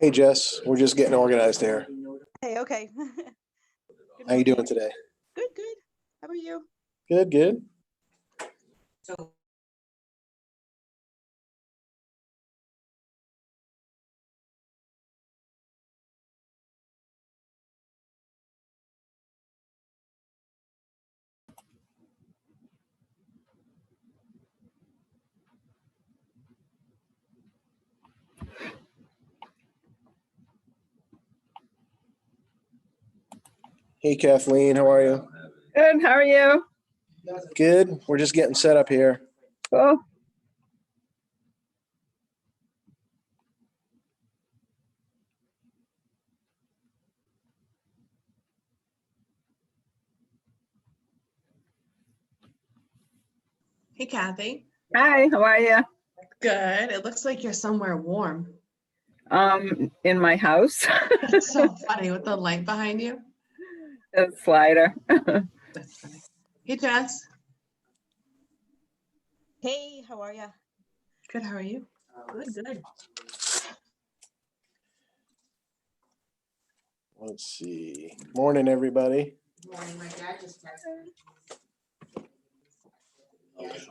Hey Jess, we're just getting organized here. Hey, okay. Good How you morning. doing today? Good, good. How about you? Good, good. Hey Kathleen, how are you? Good. How are you? Good. We're just getting set up here. Cool. Hey, Kathy. Hi. How are you? Good. It looks like you're somewhere warm. In my house. That's so funny with the light behind you. A slider. That's funny. Hey, Jess. Hey, how are you? Good. How are you? Good, good. Let's see. Morning, everybody. Morning, my dad just texted me.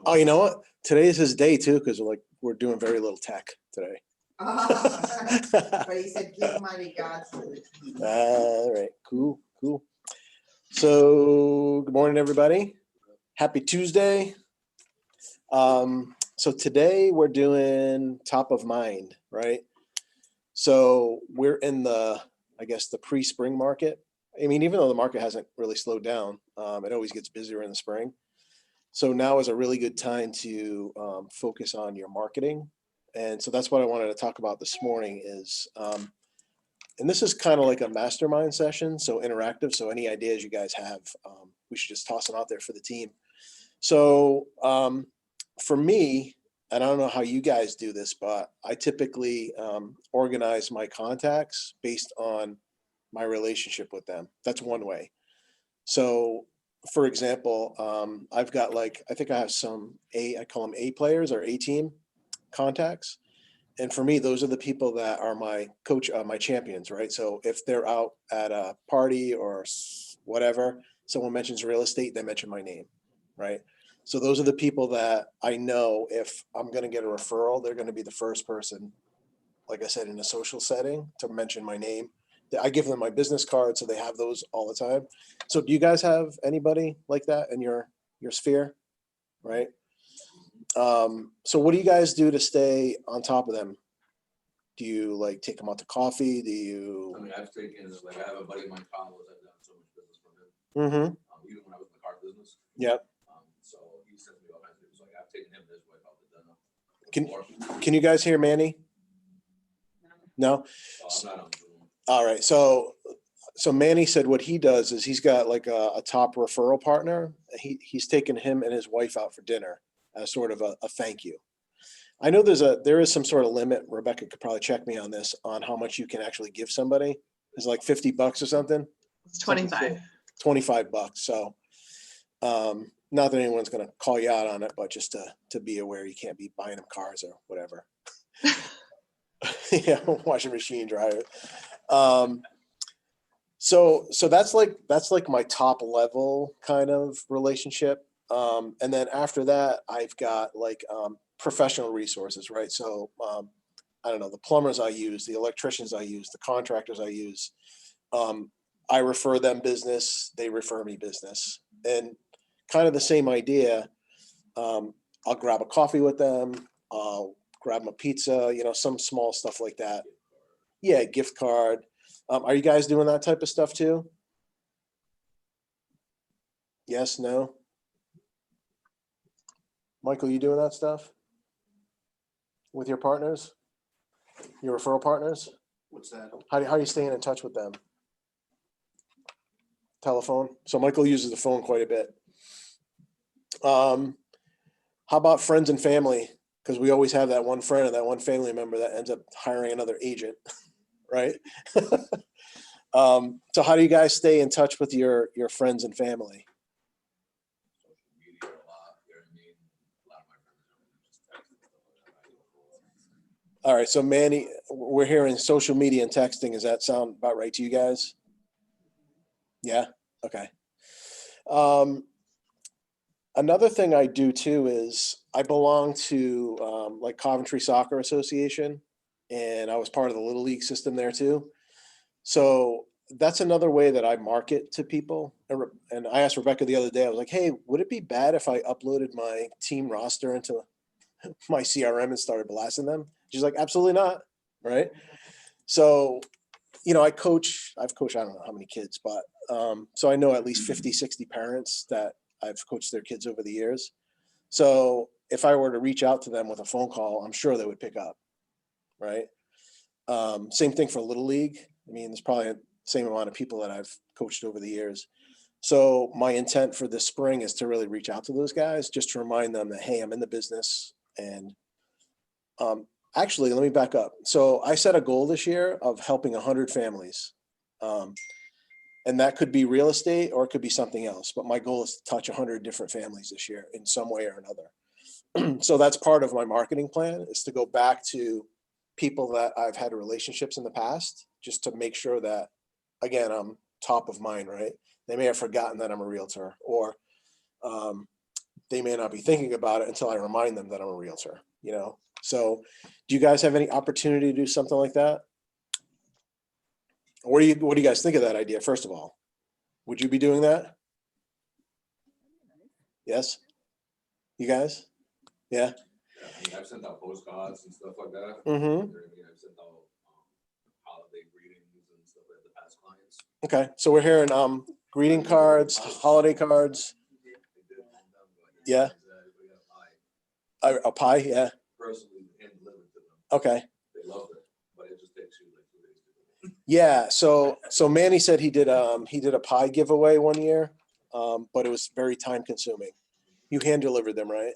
Oh, you know what? Today is his day too, because we're doing very little tech today. But he said, give money, God's. All right, cool, cool. So, good morning, everybody. Happy Tuesday. So today we're doing top of mind, right? So we're in I guess the pre-spring market. I mean, even though the market hasn't really slowed down, it always gets busier in the spring. So now is a really good time to focus on your marketing. And so that's what I wanted to talk about this morning is, and this is kind of like a mastermind session, so interactive. So any ideas you guys have, we should just toss them out there for the team. So for me, and I don't know how you guys do this, but I typically organize my contacts based on my relationship with them. That's one way. So for example, I've got I think I have I call them A players or A team contacts. And for me, those are the people that are my coach, my champions, right? So if they're out at a party or whatever, someone mentions real estate, they mention my name, right? So those are the people that I know if I'm going to get a referral, they're going to be the first person, like I said, in a social setting to mention my name. I give them my business card, so they have those all the time. So do you guys have anybody like that in your sphere, right? So what do you guys do to stay on top of them? Do you take them out to coffee? Do you? I mean, I've taken, I have a buddy of mine, Carlos, I've done so much business from him. Mm-hmm. Even when I was in the car business. Yep. So he sends me all kinds of things. I've taken him and his wife out to dinner. Can you guys hear Manny? No? I'm not on Zoom. All right. So Manny said what he does is he's got a top referral partner. He's taken him and his wife out for dinner as sort of a thank you. I know there is some sort of limit. Rebecca could probably check me on this, on how much you can actually give somebody. It's like $50 or something. It's 25. $25. So not that anyone's going to call you out on it, but just to be aware, you can't be buying them cars or whatever. Yeah, washing machine dryer. So that's like my top level kind of relationship. And then after that, I've got professional resources, right? So I don't know, the plumbers I use, the electricians I use, the contractors I use. I refer them business, they refer me business. And kind of the same idea. I'll grab a coffee with them, I'll grab them a pizza, some small stuff like that. Yeah, gift card. Are you guys doing that type of stuff too? Yes, no? Michael, you doing that stuff with your partners? Your referral partners? What's that? How are you staying in touch with them? Telephone? So Michael uses the phone quite a bit. How about friends and family? Because we always have that one friend or that one family member that ends up hiring another agent, right? So how do you guys stay in touch with your friends and family? Social media a lot, you know what I mean? A lot of my friends are just texting and stuff like All right, so Manny, we're hearing social media and texting. Does that sound about right to you guys? Yeah, okay. Another thing I do too is I belong to like Coventry Soccer Association, and I was part of the Little League system there too. So that's another way that I market to people. And I asked Rebecca the other day, I was like, hey, would it be bad if I uploaded my team roster into my CRM and started blasting them? She's like, absolutely not. Right. So, you know, I've coached, I don't know how many kids, but so I know at least 50, 60 parents that I've coached their kids over the years. So if I were to reach out to them with a phone call, I'm sure they would pick up. Right. Same thing for Little League. I mean, there's probably the same amount of people that I've coached over the years. So my intent for this spring is to really reach out to those guys, just to remind them that, hey, I'm in the business. And actually, let me back up. So I set a goal this year of helping 100 families. And that could be real estate or it could be something else. But my goal is to touch 100 different families this year in some way or another. So that's part of my marketing plan, is to go back to people that I've had relationships in the past, just to make sure that, again, I'm top of mind, right? They may have forgotten that I'm a realtor, or they may not be thinking about it until I remind them that I'm a realtor, you know? So do you guys have any opportunity to do something like that? What do you guys think of that idea? First of all, would you be doing that? Yes? You guys? Yeah. Yeah, I mean, I've sent out postcards and stuff like that. Mm-hmm. You know what I mean? I've sent out holiday greetings and stuff like the past clients. Okay. So we're hearing greeting cards, holiday cards. They did hand them, but Yeah. we got a pie. A pie, yeah. Personally hand delivered to them. Okay. They loved it, but it just takes you like 2 days to do it. Yeah. So Manny said he did a pie giveaway one year, but it was very time consuming. You hand delivered them, right?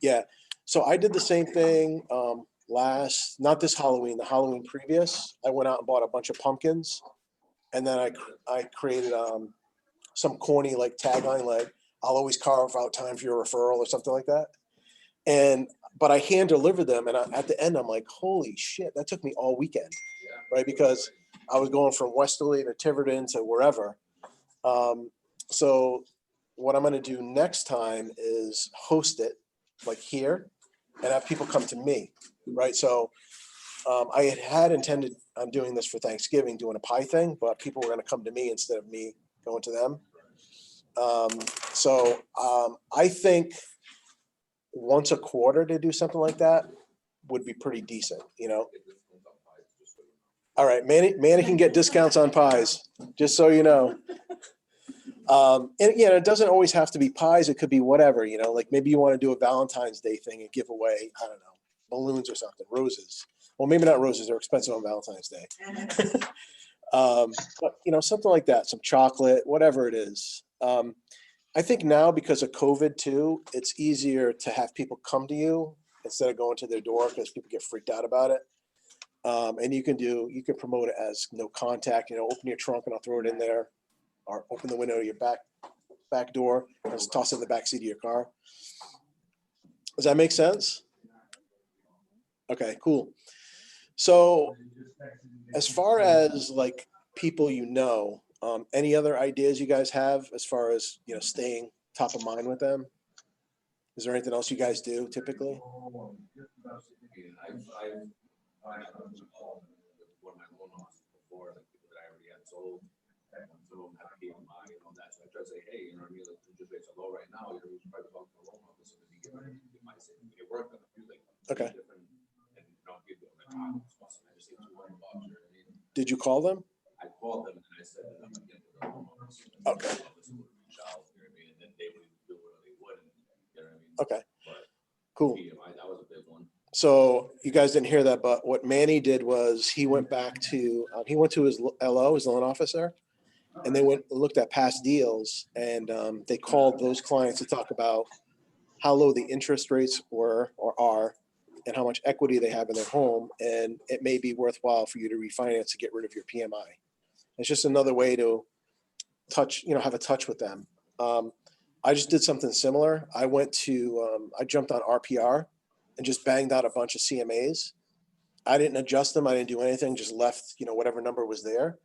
Yeah. So I did the same thing not this Halloween, the Halloween previous. I went out and bought a bunch of pumpkins, and then I created some corny like tagline like, I'll always carve out time for your referral or something like that. But I hand delivered them, and at the end I'm like, holy shit, that took me all weekend, Yeah. right? Because I was going from Westerly to Tiverton to wherever. So what I'm going to do next time is host it like here and have people come to me, right? So I had intended on doing this for Thanksgiving, doing a pie thing, but people were going to come to me instead of me going to them. I think once a quarter to do something like that would be pretty decent, you know? All right, Manny can get discounts on pies, just so you know. And you know, it doesn't always have to be pies. It could be whatever, you know, like maybe you want to do a Valentine's Day thing and give away, I don't know, balloons or something, roses. Well, maybe not roses. They're expensive on Valentine's Day. But you know, something like that, some chocolate, whatever it is. I think now because of COVID too, it's easier to have people come to you instead of going to their door because people get freaked out about it. And you can promote it as no contact, you know, open your trunk and I'll throw it in there, or open the window of your back door and just toss it in the back seat of your car. Does that make sense? Okay, cool. So as far as like people, you know, any other ideas you guys have as far as, you know, staying top of mind with them? Is there anything else you guys do typically? I've one of my loan officers before, like people that I already had sold, and some of them have PMI and all that. So I try to say, hey, you know what I mean? Like interest rates are low right now. You know, you should probably talk to the loan officer and get my savings. It worked on a few like Okay. different, and you know, people like, I just say $200. You know what I mean? Did you call them? I called them and I said that I'm gonna get the loan officer. Okay. The loan officer would reach out, you know what I mean? And then they would do what they would, and you know what I mean? Okay, But cool. PMI, that was a big one. So you guys didn't hear that, but what Manny did was he went to his LO, his loan officer, and they went and looked at past deals, and they called those clients to talk about how low the interest rates were or are and how much equity they have in their home. And it may be worthwhile for you to refinance to get rid of your PMI. It's just another way to have a touch with them. I just did something similar. I jumped on RPR and just banged out a bunch of CMAs. I didn't adjust them. I didn't do anything, just left, whatever number was there.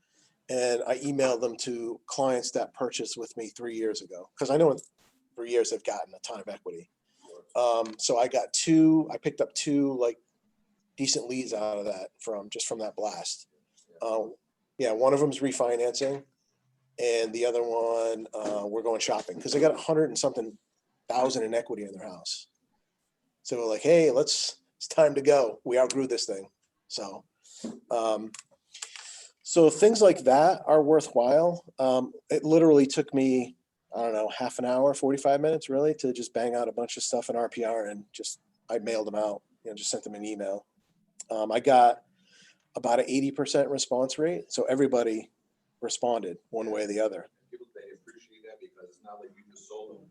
And I emailed them to clients that purchased with me 3 years ago. Cause I know in 3 years they've gotten a ton of equity. So I picked up two like decent leads out of that from that blast. Yeah, one of them's refinancing and the other one, we're going shopping because they got 100 and something thousand in equity in their house. So we're like, hey, it's time to go. We outgrew this thing. So, so things like that are worthwhile. It literally took me, I don't know, half an hour, 45 minutes really to just bang out a bunch of stuff in RPR and I mailed them out, just sent them an email. I got about an 80% response rate. So everybody responded one way or the other. People, they appreciate that because it's not like you just sold them.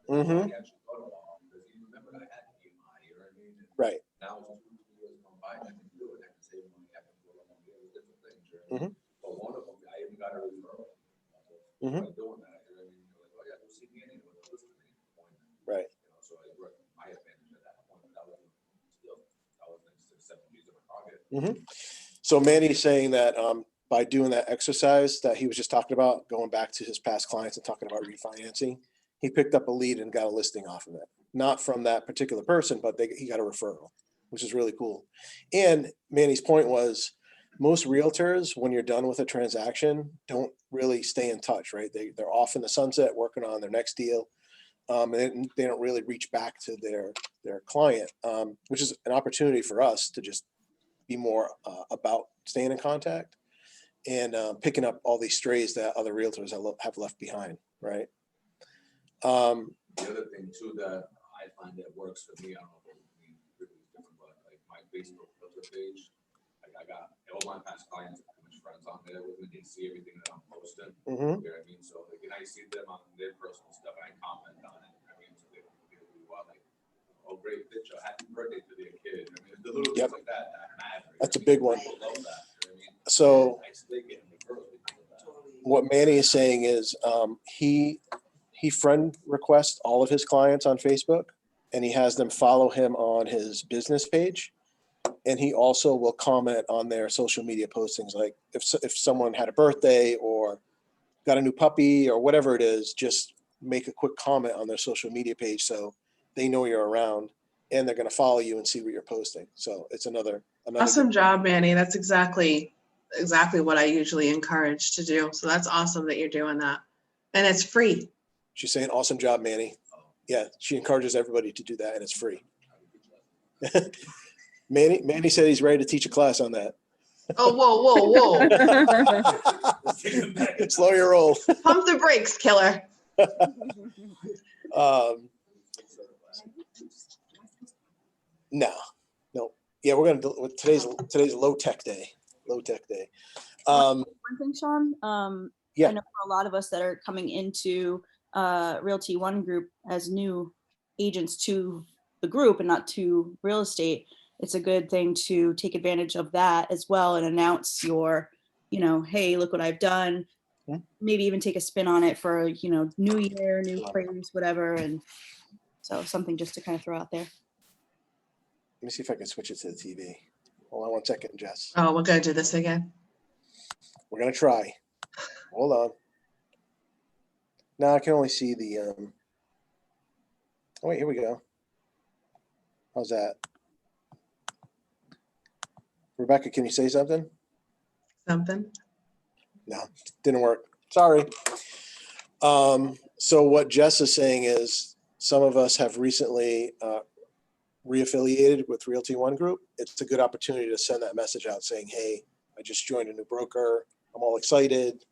Mhm. You actually thought about it because you remember that I had EMI, you know what I mean? And Right. now it's 2 years gone by, I can do it, I can save money, I can do a lot more different things, you know what I mean? But one of them, I even got a referral. Mhm. By doing that, you know what I mean? You're like, oh yeah, go see me anyway, go listen to me. Right. So I worked my advantage at that point, but that was still, that was next to 7 years of my target. So Manny's saying that by doing that exercise that he was just talking about, going back to his past clients and talking about refinancing, he picked up a lead and got a listing off of it. Not from that particular person, but he got a referral, which is really cool. And Manny's point was most realtors, when you're done with a transaction, don't really stay in touch, right? They're off in the sunset working on their next deal. And they don't really reach back to their client, which is an opportunity for us to just be more about staying in contact and picking up all these strays that other realtors have left behind, right? The other thing too that I find that works for me, I don't know if it's really different, but like my Facebook filter page, like I got all my past clients are pretty much friends on there with me. They see everything that I'm posting. You know what I mean? So like, and I see them on their personal stuff and I comment on it. I mean, so they do well, like, oh, great picture, happy birthday to their kid. I mean, the little things like that matter. That's a big one. People love that. You know what I mean? So I still get referrals because of that. what Manny is saying is he friend requests all of his clients on Facebook and he has them follow him on his business page. And he also will comment on their social media postings. Like if someone had a birthday or got a new puppy or whatever it is, just make a quick comment on their social media page so they know you're around and they're going to follow you and see what you're posting. So it's another Awesome job, Manny. That's exactly what I usually encourage to do. So that's awesome that you're doing that. And it's free. She's saying, awesome job, Manny. Yeah, she encourages everybody to do that and it's free. Manny said he's ready to teach a class on that. Oh, whoa. Slow your roll. Pump the brakes, killer. No. Yeah, we're gonna do today's low tech day. One thing, Sean. Yeah. I know for a lot of us that are coming into Realty One Group as new agents to the group and not to real estate, it's a good thing to take advantage of that as well and announce your, hey, look what I've done. Yeah. Maybe even take a spin on it for, new year, new phrase, whatever. And so something just to kind of throw out there. Let me see if I can switch it to the TV. Hold on 1 second, Jess. Oh, we're going to do this again. We're going to try. Hold on. Now I can only see the, oh wait, here we go. How's that? Rebecca, can you say something? Something. No, didn't work. Sorry. So what Jess is saying is some of us have recently reaffiliated with Realty One Group. It's a good opportunity to send that message out saying, hey, I just joined a new broker. I'm all excited.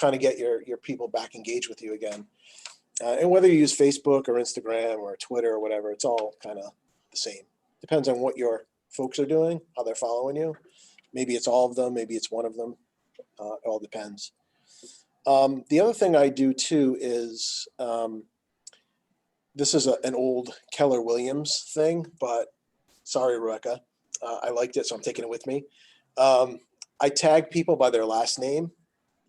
Kind of get your people back engaged with you again. And whether you use Facebook or Instagram or Twitter or whatever, it's all kind of the same. Depends on what your folks are doing, how they're following you. Maybe it's all of them. Maybe it's one of them. It all depends. The other thing I do too is this is an old Keller Williams thing, but sorry, Rebecca. I liked it, so I'm taking it with me. I tag people by their last name.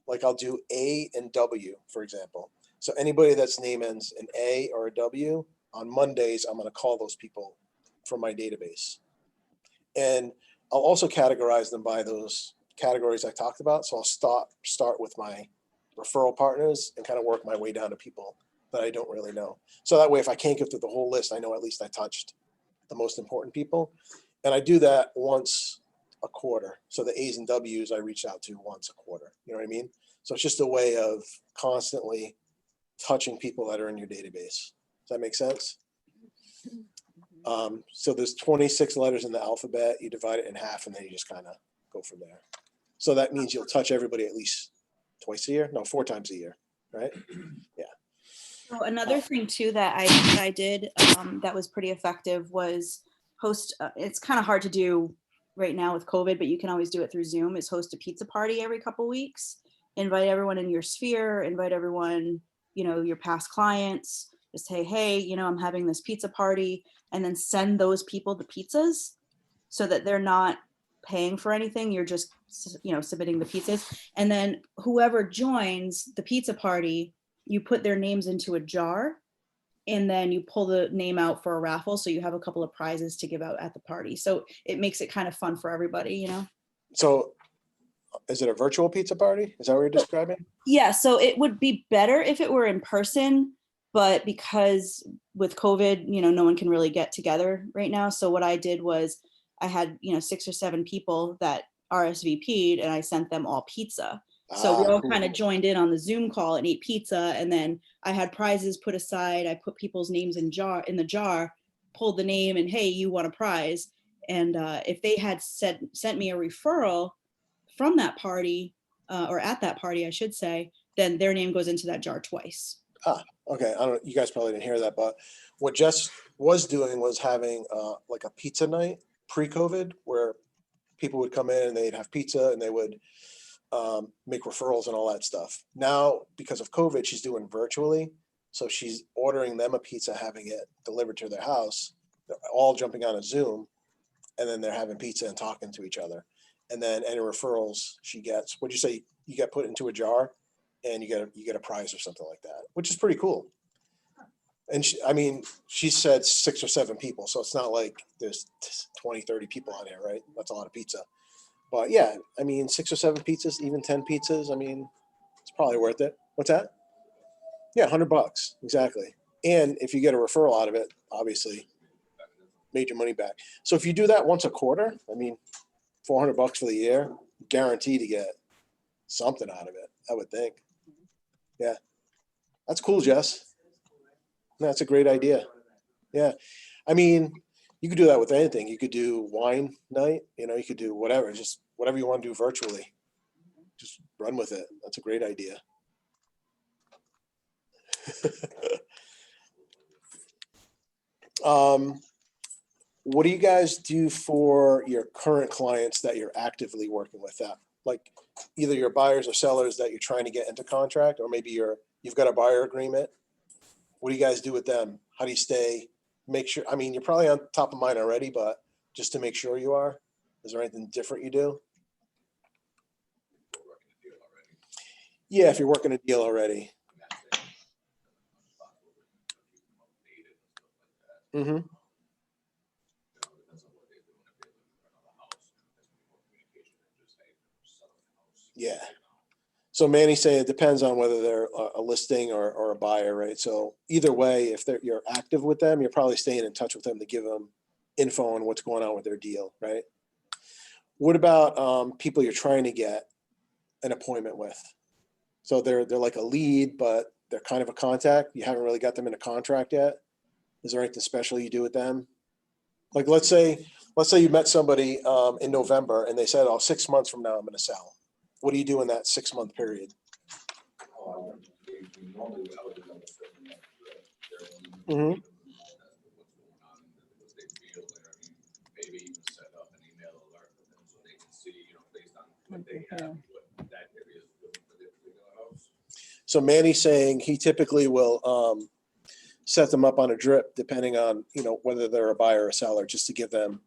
Like I'll do A and W, for example. So anybody that's name ends in A or a W, on Mondays, I'm going to call those people from my database. And I'll also categorize them by those categories I talked about. So I'll start with my referral partners and kind of work my way down to people that I don't really know. So that way, if I can't get through the whole list, I know at least I touched the most important people. And I do that once a quarter. So the A's and W's I reach out to once a quarter. You know what I mean? So it's just a way of constantly touching people that are in your database. Does that make sense? So there's 26 letters in the alphabet. You divide it in half, and then you just kind of go from there. So that means you'll touch everybody at least twice a year. No, 4 times a year, right? Yeah. So another thing too that I did that was pretty effective was host. It's kind of hard to do right now with COVID, but you can always do it through Zoom. Is host a pizza party every couple weeks. Invite everyone in your sphere. Invite everyone, your past clients. Just say, hey, I'm having this pizza party, and then send those people the pizzas so that they're not paying for anything. You're just, submitting the pizzas. And then whoever joins the pizza party, you put their names into a jar, and then you pull the name out for a raffle. So you have a couple of prizes to give out at the party. So it makes it kind of fun for everybody, So is it a virtual pizza party? Is that what you're describing? Yeah. So it would be better if it were in person, but because with COVID, no one can really get together right now. So what I did was I had, 6 or 7 people that RSVP'd, and I sent them all pizza. So we all Cool. kind of joined in on the Zoom call and ate pizza. And then I had prizes put aside. I put people's names in the jar, pulled the name, and hey, you won a prize. And if they had sent me a referral from that party, or at that party, I should say, then their name goes into that jar twice. Okay. I don't. You guys probably didn't hear that, but what Jess was doing was having like a pizza night pre-COVID, where people would come in and they'd have pizza and they would make referrals and all that stuff. Now, because of COVID, she's doing virtually. So she's ordering them a pizza, having it delivered to their house. They're all jumping on a Zoom, and then they're having pizza and talking to each other. And then any referrals she gets, what'd you say? You get put into a jar, and you get a prize or something like that, which is pretty cool. And she said 6 or 7 people. So it's not like there's 20, 30 people on there, right? That's a lot of pizza. But yeah, 6 or 7 pizzas, even 10 pizzas. It's probably worth it. What's that? Yeah, $100. Exactly. And if you get a referral out of it, obviously made your money back. So if you do that once a quarter, $400 for the year, guaranteed to get something out of it, I would think. Yeah. That's cool, Jess. That's a great idea. Yeah. You could do that with anything. You could do wine night, you could do whatever, just whatever you want to do virtually. Just run with it. That's a great idea. What do you guys do for your current clients that you're actively working with? That, like, either your buyers or sellers that you're trying to get into contract, or maybe you've got a buyer agreement. What do you guys do with them? How do you make sure, you're probably on top of mind already, but just to make sure you are, is there anything different you do? Yeah, if you're working a deal already. Mm-hmm. Yeah. So Manny's saying it depends on whether they're a listing or a buyer, right? So either way, if you're active with them, you're probably staying in touch with them to give them info on what's going on with their deal, right? What about people you're trying to get an appointment with? So they're like a lead, but they're kind of a contact. You haven't really got them in a contract yet. Is there anything special you do with them? Like, let's say you met somebody in November and they said, 6 months from now, I'm going to sell. What do you do in that 6-month period? Mm-hmm. Maybe even set up an email alert for them so they can see, based on what they have, what that area is doing for their particular house. So Manny's saying he typically will set them up on a drip, depending on, whether they're a buyer or a seller, just to give them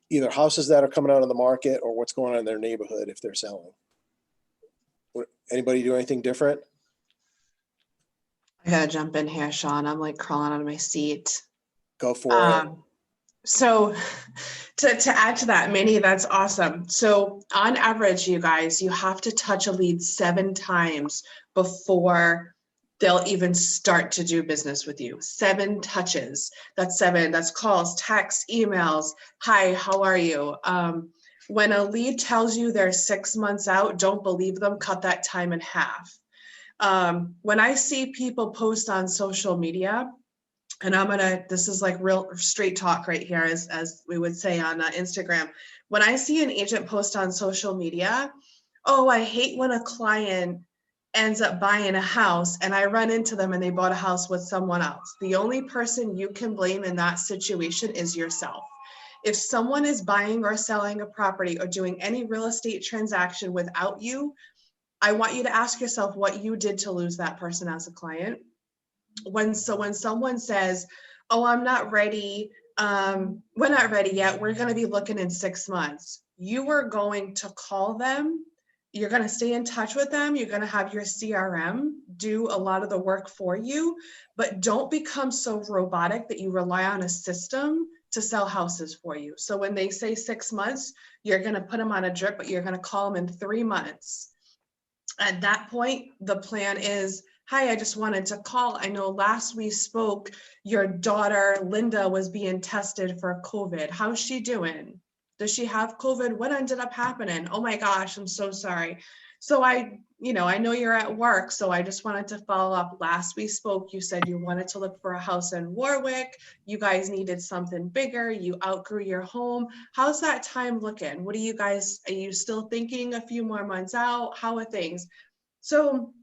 either houses that are coming out on the market or what's going on in their neighborhood if they're selling. Anybody do anything different? I gotta jump in here, Sean. I'm like crawling out of my seat. Go for it. So to add to that, Minnie, that's awesome. So on average, you guys, you have to touch a lead 7 times before they'll even start to do business with you. 7 touches. That's 7. That's calls, texts, emails. Hi, how are you? When a lead tells you they're 6 months out, don't believe them. Cut that time in half. When I see people post on social media, and this is like real straight talk right here, as we would say on Instagram. When I see an agent post on social media, oh, I hate when a client ends up buying a house and I run into them and they bought a house with someone else. The only person you can blame in that situation is yourself. If someone is buying or selling a property or doing any real estate transaction without you, I want you to ask yourself what you did to lose that person as a client. When someone says, oh, I'm not ready, we're not ready yet, we're going to be looking in 6 months, you are going to call them, you're going to stay in touch with them, you're going to have your CRM do a lot of the work for you, but don't become so robotic that you rely on a system to sell houses for you. So when they say 6 months, you're going to put them on a drip, but you're going to call them in 3 months. At that point, the plan is, hi, I just wanted to call. I know last we spoke, your daughter, Linda, was being tested for COVID. How's she doing? Does she have COVID? What ended up happening? Oh my gosh, I'm so sorry. So I know you're at work, so I just wanted to follow up. Last we spoke, you said you wanted to look for a house in Warwick. You guys needed something bigger. You outgrew your home. How's that time looking? What are you still thinking a few more months out? How are things? So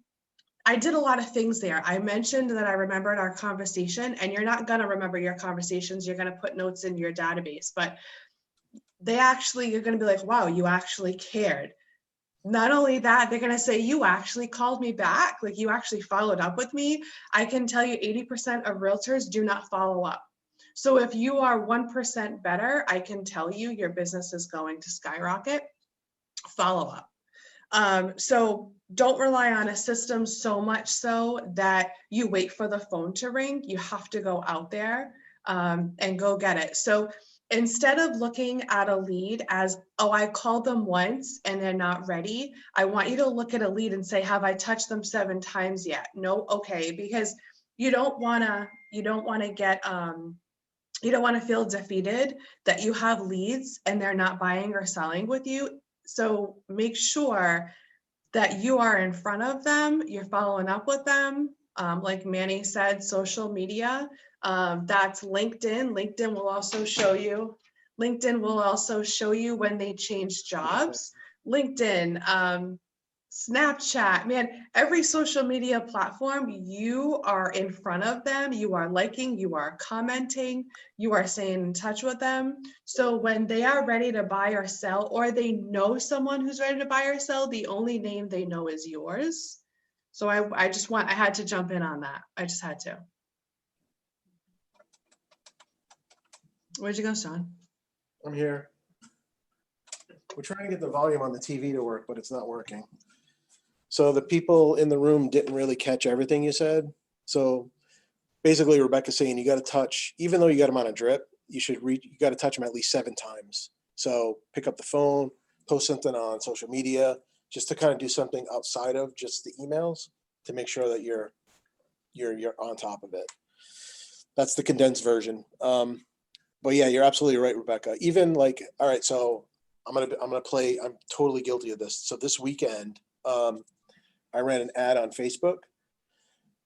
I did a lot of things there. I mentioned that I remembered our conversation, and you're not going to remember your conversations. You're going to put notes in your database, but you're going to be like, wow, you actually cared. Not only that, they're going to say, you actually called me back. Like, you actually followed up with me. I can tell you 80% of realtors do not follow up. So if you are 1% better, I can tell you your business is going to skyrocket. Follow up. So don't rely on a system so much so that you wait for the phone to ring. You have to go out there and go get it. So instead of looking at a lead as, oh, I called them once and they're not ready, I want you to look at a lead and say, have I touched them 7 times yet? No, okay, because you don't want to get you don't want to feel defeated that you have leads and they're not buying or selling with you. So make sure that you are in front of them, you're following up with them. Like Manny said, social media, that's LinkedIn. LinkedIn will also show you when they change jobs. LinkedIn, Snapchat, man, every social media platform, you are in front of them, you are liking, you are commenting, you are staying in touch with them. So when they are ready to buy or sell, or they know someone who's ready to buy or sell, the only name they know is yours. So I had to jump in on that. I just had to. Where'd you go, Sean? I'm here. We're trying to get the volume on the TV to work, but it's not working. So the people in the room didn't really catch everything you said. So basically, Rebecca's saying you got to touch, even though you got them on a drip, you got to touch them at least 7 times. So pick up the phone, post something on social media, just to kind of do something outside of just the emails to make sure that you're on top of it. That's the condensed version. But yeah, you're absolutely right, Rebecca. Even like, all right, so I'm totally guilty of this. So this weekend, I ran an ad on Facebook.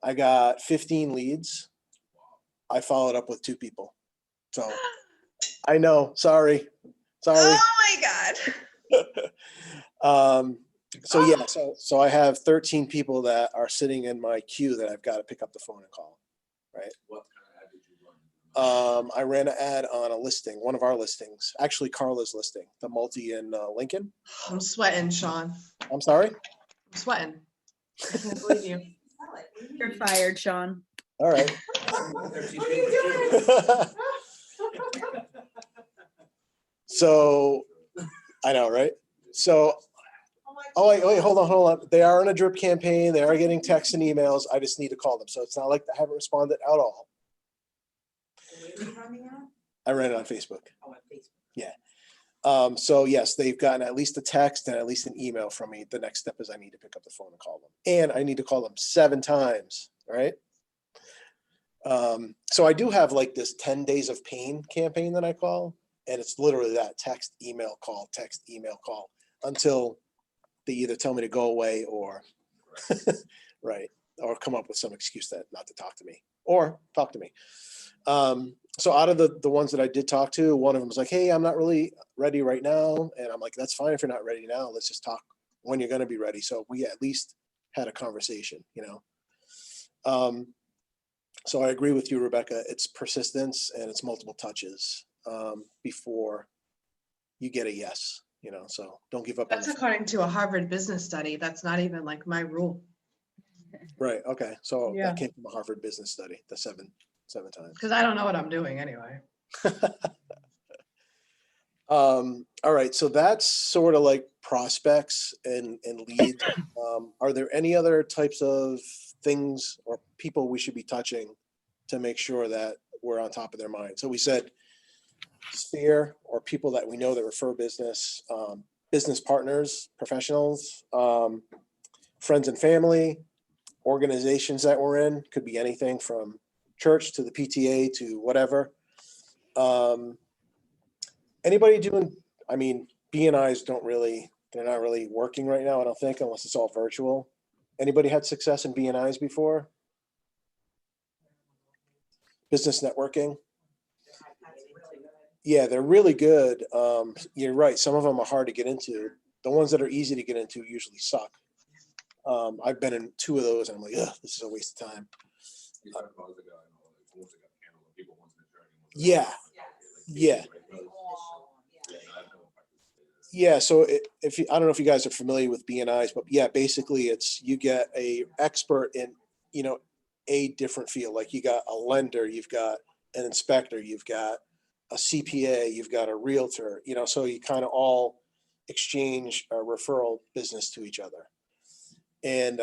I got 15 leads. I followed up with 2 people. So I know, sorry. Oh my God. So yeah, so I have 13 people that are sitting in my queue that I've got to pick up the phone and call, right? What kind of ad did you run? I ran an ad on a listing, one of our listings, actually Carla's listing, the multi in Lincoln. I'm sweating, Sean. I'm sorry? I'm sweating. I can't believe you. You're fired, Sean. All right. What are you doing? So I know, right? So, wait, hold on. They are on a drip campaign. They are getting texts and emails. I just need to call them. So it's not like I haven't responded at all. I ran it on Facebook. Oh, on Facebook. So yes, they've gotten at least a text and at least an email from me. The next step is I need to pick up the phone and call them. And I need to call them 7 times, right? So I do have like this 10 days of pain campaign that I call, and it's literally that text, email, call, until they either tell me to go away or, right, or come up with some excuse that not to talk to me or talk to me. So out of the ones that I did talk to, one of them was like, hey, I'm not really ready right now. And I'm like, that's fine if you're not ready now. Let's just talk when you're going to be ready. So we at least had a conversation, you know? So I agree with you, Rebecca. It's persistence and it's multiple touches before you get a yes, you know, so don't give up on That's the according to a Harvard business study. That's not even like my rule. right. Okay. So Yeah. that came from a Harvard business study, the seven times. Because I don't know what I'm doing anyway. All right. So that's sort of like prospects and leads. Are there any other types of things or people we should be touching to make sure that we're on top of their mind? So we said sphere or people that we know that refer business, business partners, professionals, friends and family, organizations that we're in, could be anything from church to the PTA to whatever. Anybody doing, I mean, BNIs they're not really working right now, I don't think, unless it's all virtual. Anybody had success in BNIs before? Business networking? Yeah, they're really good. You're right. Some of them are hard to get into. The ones that are easy to get into usually suck. I've been in 2 of those and I'm like, ugh, this is a waste of time. Yeah. Yeah. Yeah, so if you, I don't know if you guys are familiar with BNIs, but yeah, basically it's you get a expert in, you know, a different field. Like you got a lender, you've got an inspector, you've got a CPA, you've got a realtor, you know, so you kind of all exchange a referral business to each other. And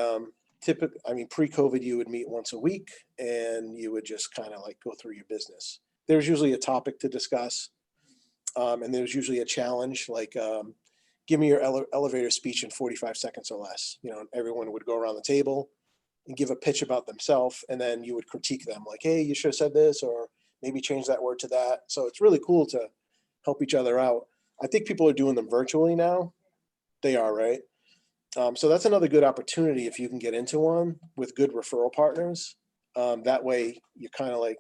typically, I mean, pre-COVID, you would meet once a week and you would just kind of like go through your business. There's usually a topic to discuss. And there's usually a challenge like, give me your elevator speech in 45 seconds or less. You know, everyone would go around the table and give a pitch about themselves. And then you would critique them like, hey, you should have said this, or maybe change that word to that. So it's really cool to help each other out. I think people are doing them virtually now. They are, right? So that's another good opportunity if you can get into one with good referral partners. That way you're kind of like,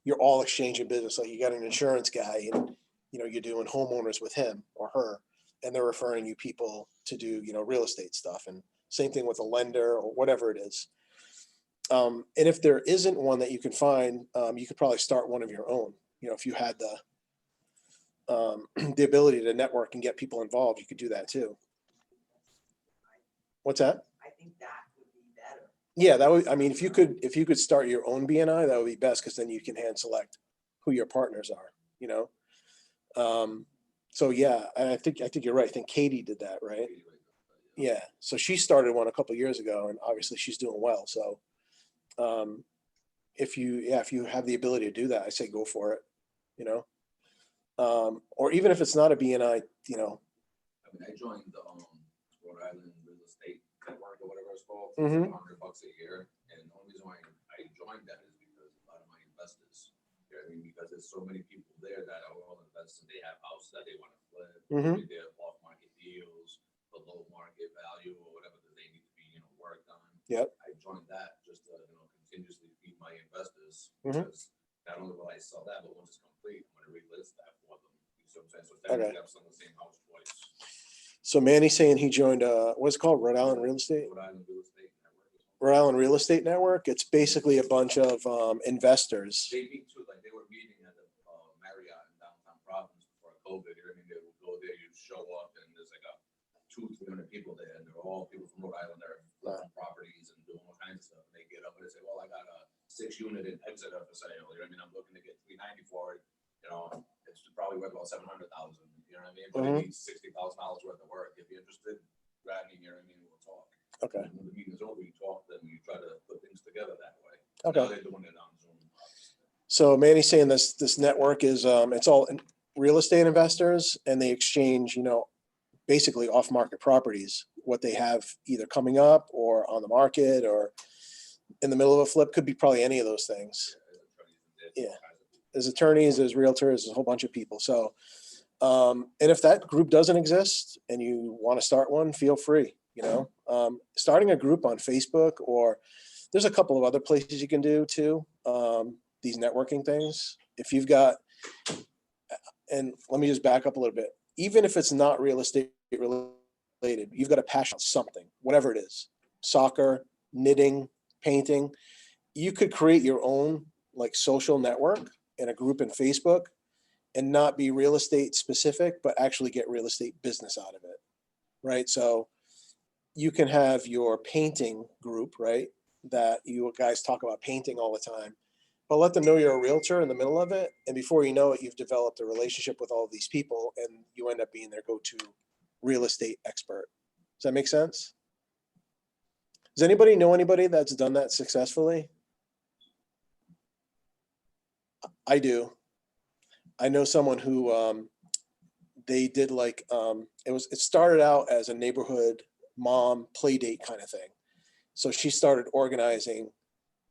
you're all exchanging business. Like you got an insurance guy and, you know, you're doing homeowners with him or her, and they're referring you people to do, you know, real estate stuff. And same thing with a lender or whatever it is. And if there isn't one that you can find, you could probably start one of your own. You know, if you had the ability to network and get people involved, you could do that too. What's that? I think that would be better. Yeah, that would, I mean, if you could start your own BNI, that would be best, because then you can hand select who your partners are, you know? So yeah, and I think you're right. I think Katie did that, right? Yeah. So she started one a couple of years ago and obviously she's doing well. So if you have the ability to do that, I say go for it, you know? Or even if it's not a BNI, you know. I mean, I joined the Rhode Island Real Estate Network or whatever it's called, Mhm. $100 a year. And the only reason why I joined that is because a lot of my investors, you know what I mean? Because there's so many people there that are all investors. They have houses that they want to flip. Mhm. Maybe they're off market deals, below market value or whatever that they need to be, you know, worked on. Yep. I joined that just to, you know, continuously feed my investors, Mhm. because not only will I sell that, but once it's complete, I'm going to relist that for them. You see what I'm saying? So technically, I'm selling the same house twice. So Manny's saying he joined what's it called? Rhode Island Real Estate? Rhode Island Real Estate Network. Rhode Island Real Estate Network. It's basically a bunch of investors. They meet too, like they were meeting at the Marriott in downtown Providence before COVID. You know what I mean? They would go there, you show up, and there's like 200-300 people there, and they're all people from Rhode Island. They're flipping properties and doing all kinds of stuff. And they get up and they say, "Well, I got a 6-unit in Exeter for sale. You know what I mean? I'm looking to get $390 for it. You know, it's probably worth about $700,000. You know what I mean? But it needs $60,000 worth of work. If you're interested, grab me. You know what I mean? We'll talk." Okay. And when the meeting's over, you talk, then you try to put things together that way. Okay. Now they're doing it on Zoom. So Manny's saying this network is, it's all real estate investors, and they exchange, basically off-market properties, what they have either coming up or on the market or in the middle of a flip. Could be probably any of those things. Yeah. There's attorneys, there's realtors, there's a whole bunch of people. So, and if that group doesn't exist and you want to start one, feel free, starting a group on Facebook, or there's a couple of other places you can do too. These networking things. If you've got, and let me just back up a little bit. Even if it's not real estate related, you've got a passion on something, whatever it is, soccer, knitting, painting, you could create your own like social network in a group in Facebook and not be real estate specific, but actually get real estate business out of it, right? So you can have your painting group, right? That you guys talk about painting all the time, but let them know you're a realtor in the middle of it. And before you know it, you've developed a relationship with all of these people and you end up being their go-to real estate expert. Does that make sense? Does anybody know anybody that's done that successfully? I do. I know someone who they did like it started out as a neighborhood mom play date kind of thing. So she started organizing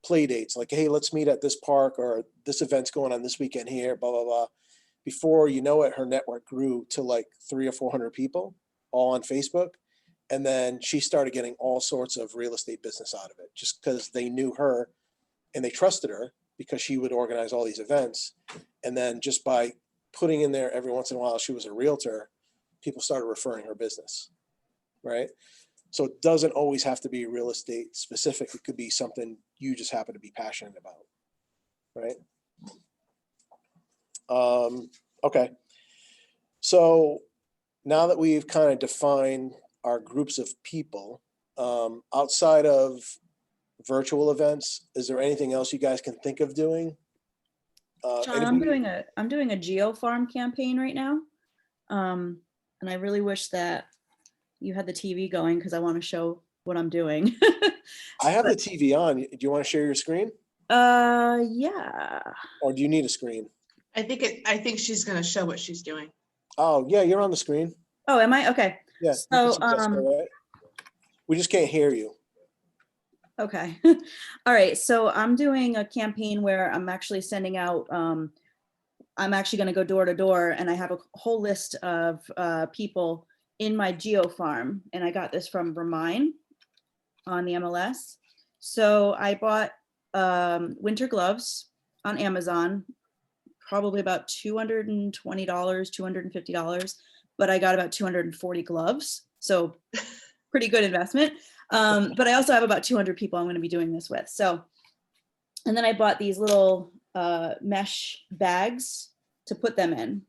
play dates like, hey, let's meet at this park, or this event's going on this weekend here, blah, blah, blah. Before you know it, her network grew to like 300 or 400 people all on Facebook. And then she started getting all sorts of real estate business out of it just because they knew her and they trusted her because she would organize all these events. And then just by putting in there every once in a while, she was a realtor, people started referring her business, right? So it doesn't always have to be real estate specific. It could be something you just happen to be passionate about, right? Okay. So now that we've kind of defined our groups of people, outside of virtual events, is there anything else you guys can think of doing? Sean, I'm doing a geo farm campaign right now. And I really wish that you had the TV going because I want to show what I'm doing. I have the TV on. Do you want to share your screen? Yeah. Or do you need a screen? I think she's gonna show what she's doing. Oh, yeah, you're on the screen. Oh, am I? Okay. Yeah. So, Right? We just can't hear you. okay. All right. So I'm doing a campaign where I'm actually sending out, I'm actually going to go door to door, and I have a whole list of people in my geo farm. And I got this from Vermine on the MLS. So I bought winter gloves on Amazon, probably about $220, $250, but I got about 240 gloves. So pretty good investment. But I also have about 200 people I'm going to be doing this with. So, and then I bought these little mesh bags to put them in.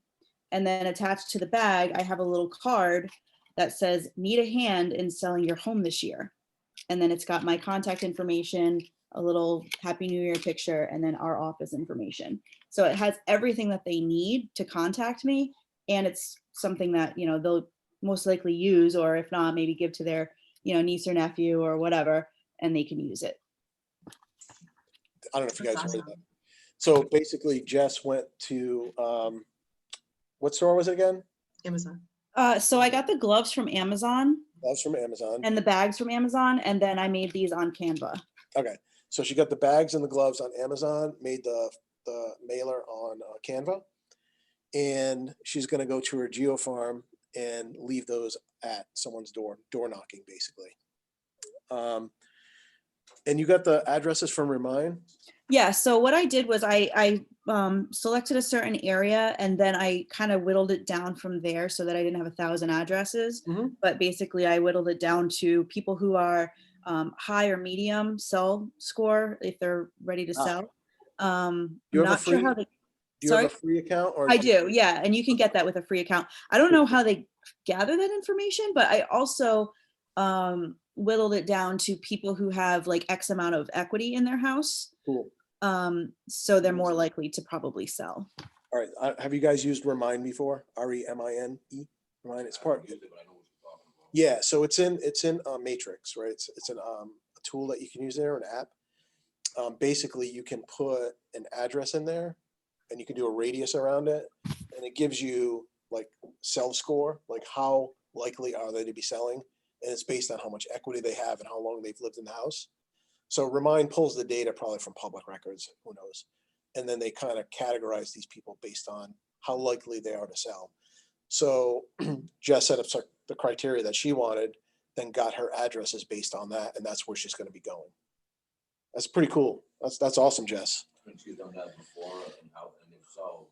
And then attached to the bag, I have a little card that says, need a hand in selling your home this year. And then it's got my contact information, a little Happy New Year picture, and then our office information. So it has everything that they need to contact me. And it's something that, they'll most likely use, or if not, maybe give to their, niece or nephew or whatever, and they can use it. I don't know if you guys That's heard awesome. that. So basically Jess went to, what store was it again? Amazon. So I got the gloves from Amazon. That's from Amazon. And the bags from Amazon, and then I made these on Canva. Okay, so she got the bags and the gloves on Amazon, made the mailer on Canva, and she's going to go to her geo farm and leave those at someone's door knocking, basically. And you got the addresses from Remind? Yeah. So what I did was I selected a certain area, and then I kind of whittled it down from there so that I didn't have 1,000 addresses. Mm-hmm. But basically, I whittled it down to people who are high or medium sell score if they're ready to sell. I'm not sure how they. Do you have a free account? Or I do, yeah, and you can get that with a free account. I don't know how they gather that information, but I also whittled it down to people who have like X amount of equity in their house. Cool. So they're more likely to probably sell. All right. Have you guys used Remind before? Remine? Remind. It's part. Yeah. So it's in Matrix, right? It's a tool that you can use there, an app. basically you can put an address in there and you can do a radius around it, and it gives you like sell score, like how likely are they to be selling, and it's based on how much equity they have and how long they've lived in the house. So Remind pulls the data probably from public records, who knows, and then they kind of categorize these people based on how likely they are to sell. So Jess set up the criteria that she wanted, then got her addresses based on that, and that's where she's going to be going. That's pretty cool. That's awesome, Jess. And she's done that before, and how, and if so,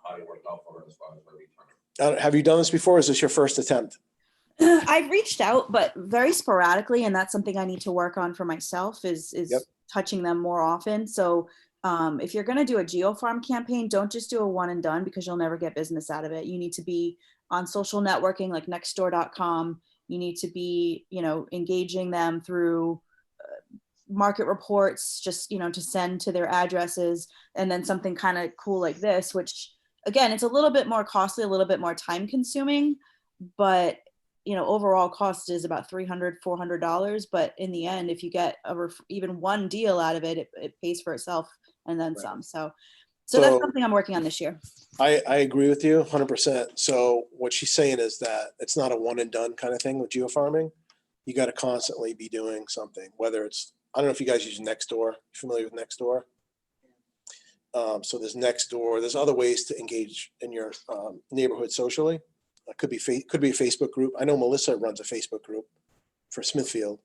how do you work out for her as far as her return? Have you done this before? Or is this your first attempt? I've reached out, but very sporadically, and that's something I need to work on for myself is Yep. touching them more often. So if you're going to do a geofarm campaign, don't just do a one and done, because you'll never get business out of it. You need to be on social networking like nextdoor.com. You need to be, engaging them through market reports, just, to send to their addresses, and then something kind of cool like this, which again, it's a little bit more costly, a little bit more time consuming, but overall cost is about $300, $400. But in the end, if you get even one deal out of it, it pays for itself and then some. So that's something I'm working on this year. I agree with you 100%. So what she's saying is that it's not a one and done kind of thing with geofarming. You got to constantly be doing something, whether it's, I don't know if you guys use Nextdoor. Familiar with Nextdoor? So there's Nextdoor. There's other ways to engage in your neighborhood socially. It could be a Facebook group. I know Melissa runs a Facebook group for Smithfield,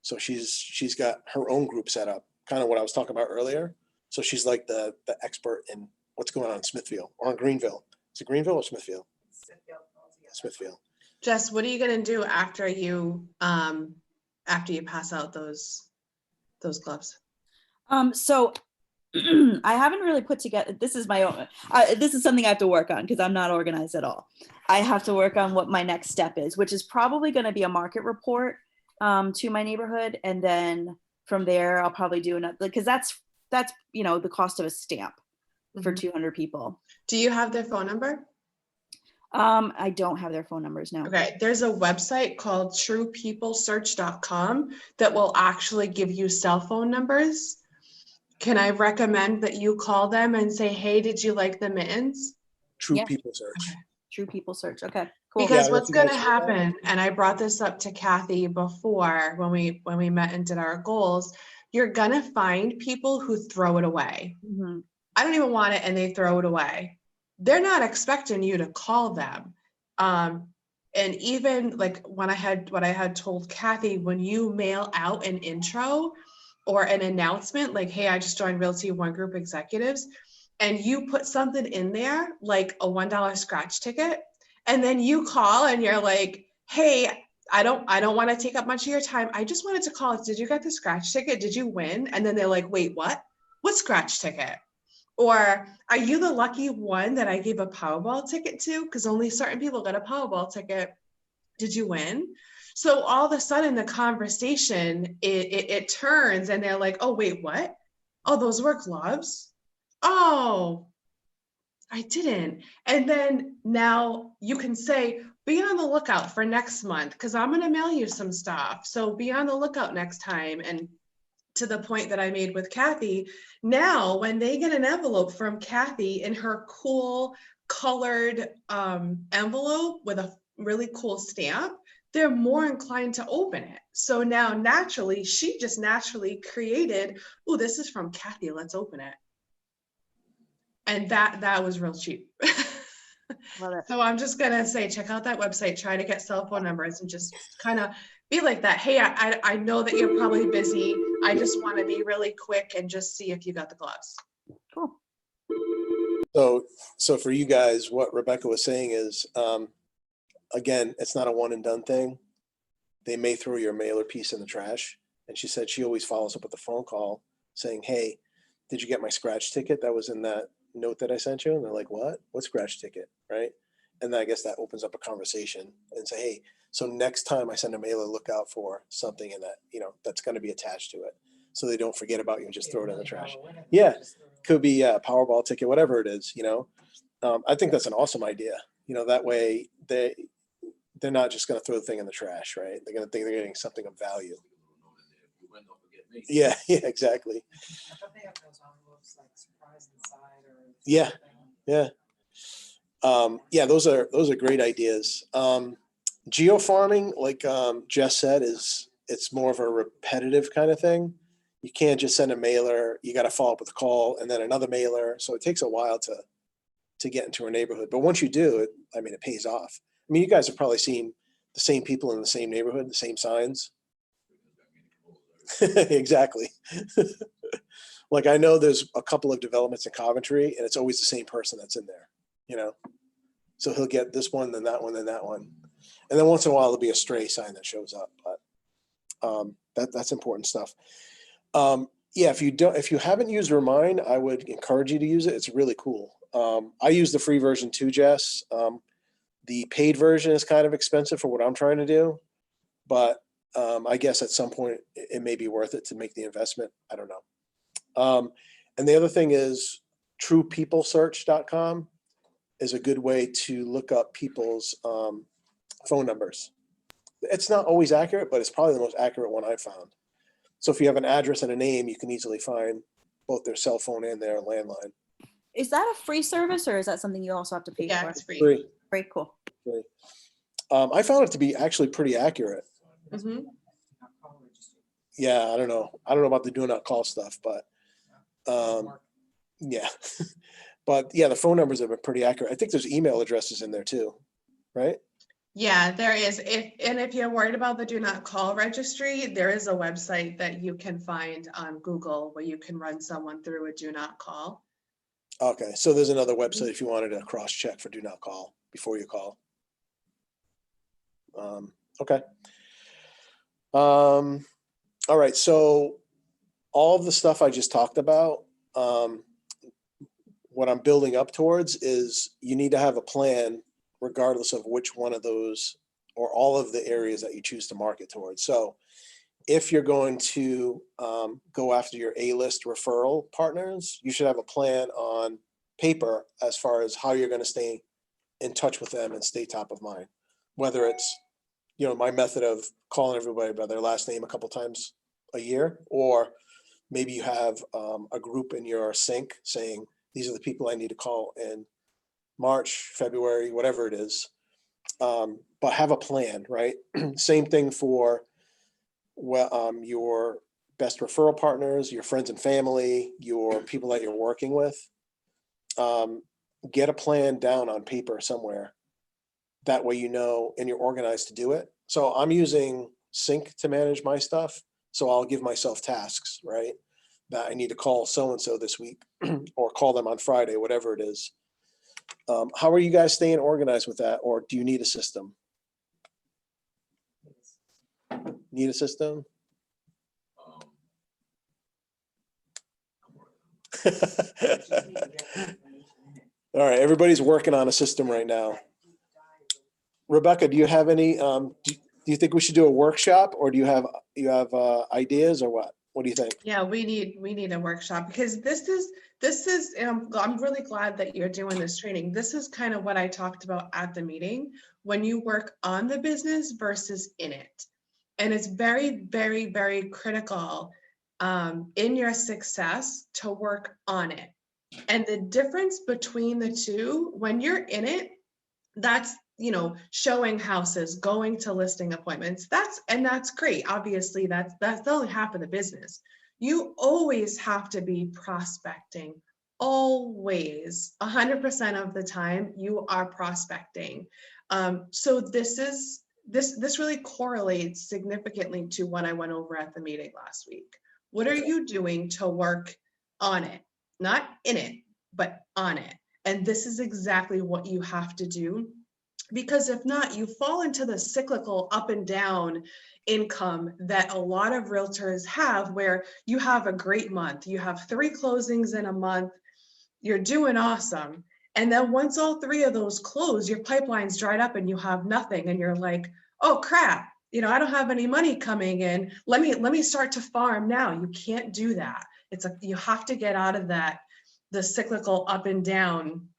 so she's got her own group set up. Kind of what I was talking about earlier. So she's like the expert in what's going on in Smithfield or in Greenville. Is it Greenville or Smithfield? Smithfield. Jess, what are you gonna do after you pass out those gloves? So I haven't really put together, this is my own, this is something I have to work on because I'm not organized at all. I have to work on what my next step is, which is probably going to be a market report to my neighborhood. And then from there, I'll probably do another, because that's, the cost of a stamp for 200 people. Do you have their phone number? I don't have their phone numbers now. Okay, there's a website called truepeoplesearch.com that will actually give you cell phone numbers. Can I recommend that you call them and say, hey, did you like the mittens? True Yeah. People Search. Okay. True People Search. Okay, cool. Because Yeah, what's if you going to guys hear that. happen, and I brought this up to Kathy before when we met and did our goals, you're going to find people who throw it away. Mhm. I don't even want it, and they throw it away. They're not expecting you to call them. And even like what I had told Kathy, when you mail out an intro or an announcement, like, hey, I just joined Realty One Group Executives, and you put something in there, like a $1 scratch ticket, and then you call and you're like, hey, I don't want to take up much of your time. I just wanted to call. Did you get the scratch ticket? Did you win? And then they're like, wait, what? What scratch ticket? Or are you the lucky one that I gave a Powerball ticket to? Because only certain people got a Powerball ticket. Did you win? So all of a sudden the conversation, it turns and they're like, oh, wait, what? Oh, those were gloves? Oh, I didn't. And then now you can say, be on the lookout for next month because I'm going to mail you some stuff. So be on the lookout next time. And to the point that I made with Kathy, now when they get an envelope from Kathy in her cool colored envelope with a really cool stamp, they're more inclined to open it. So now naturally, she just naturally created, oh, this is from Kathy, let's open it. And that was real cheap. Love it. So I'm just gonna say, check out that website, try to get cell phone numbers and just kind of be like that. Hey, I know that you're probably busy. I just want to be really quick and just see if you got the gloves. Cool. So for you guys, what Rebecca was saying is, again, it's not a one and done thing. They may throw your mailer piece in the trash. And she said she always follows up with a phone call saying, hey, did you get my scratch ticket that was in that note that I sent you? And they're like, what scratch ticket? Right. And then I guess that opens up a conversation and say, hey, so next time I send a mailer, look out for something in that, that's going to be attached to it. So they don't forget about you and just throw it in the trash. Yeah. Could be a Powerball ticket, whatever it is, I think that's an awesome idea. That way they're not just going to throw the thing in the trash, right? They're going to think they're getting something of value. If you win, don't forget Yeah, yeah, exactly. I thought they have those envelopes like surprise inside or. Yeah. something. Yeah. Yeah, those are great ideas. Geofarming, like Jess said, it's more of a repetitive kind of thing. You can't just send a mailer. You got to follow up with a call and then another mailer. So it takes a while to get into a neighborhood. But once you do it, I mean, it pays off. I mean, you guys have probably seen the same people in the same neighborhood, the same signs. Exactly. Like I know there's a couple of developments in Coventry and it's always the same person that's in there, you know? So he'll get this one, then that one, then that one. And then once in a while there'll be a stray sign that shows up, but that's important stuff. Yeah, if you haven't used Remind, I would encourage you to use it. It's really cool. I use the free version too, Jess. The paid version is kind of expensive for what I'm trying to do, but I guess at some point it may be worth it to make the investment. I don't know. And the other thing is truepeoplesearch.com is a good way to look up people's phone numbers. It's not always accurate, but it's probably the most accurate one I've found. So if you have an address and a name, you can easily find both their cell phone and their landline. Is that a free service or is that something you also have to pay Yeah, for? it's free. Free. Very cool. Free. I found it to be actually pretty accurate. Mhm. Yeah, I don't know about the do not call stuff, but yeah. But yeah, the phone numbers have been pretty accurate. I think there's email addresses in there too, right? Yeah, there is. If you're worried about the do not call registry, there is a website that you can find on Google where you can run someone through a do not call. Okay, so there's another website if you wanted to cross check for do not call before you call. Okay. All right, so all of the stuff I just talked about, what I'm building up towards is you need to have a plan regardless of which one of those or all of the areas that you choose to market towards. So if you're going to go after your A-list referral partners, you should have a plan on paper as far as how you're going to stay in touch with them and stay top of mind. Whether it's, my method of calling everybody by their last name a couple times a year, or maybe you have a group in your sync saying, these are the people I need to call in March, February, whatever it is. But have a plan, right? Same thing for your best referral partners, your friends and family, your people that you're working with. Get a plan down on paper somewhere. That way and you're organized to do it. So I'm using Sync to manage my stuff. So I'll give myself tasks, right? That I need to call so-and-so this week or call them on Friday, whatever it is. How are you guys staying organized with that? Or do you need a system? Need a system? All right, everybody's working on a system right now. Rebecca, do you have any, do you think we should do a workshop, or do you have ideas, or what? What do you think? Yeah, we need a workshop because this is, I'm really glad that you're doing this training. This is kind of what I talked about at the meeting, when you work on the business versus in it. And it's very, very, very critical in your success to work on it. And the difference between the two, when you're in it, that's, showing houses, going to listing appointments. That's great. Obviously, that's only half of the business. You always have to be prospecting. Always, 100% of the time, you are prospecting. So this really correlates significantly to what I went over at the meeting last week. What are you doing to work on it? Not in it, but on it. And this is exactly what you have to do. Because if not, you fall into the cyclical up and down income that a lot of realtors have, where you have a great month, you have 3 closings in a month, you're doing awesome. And then once all 3 of those close, your pipeline's dried up and you have nothing. And you're like, oh crap, I don't have any money coming in. Let me start to farm now. You can't do that. You have to get out of that, the cyclical up and down.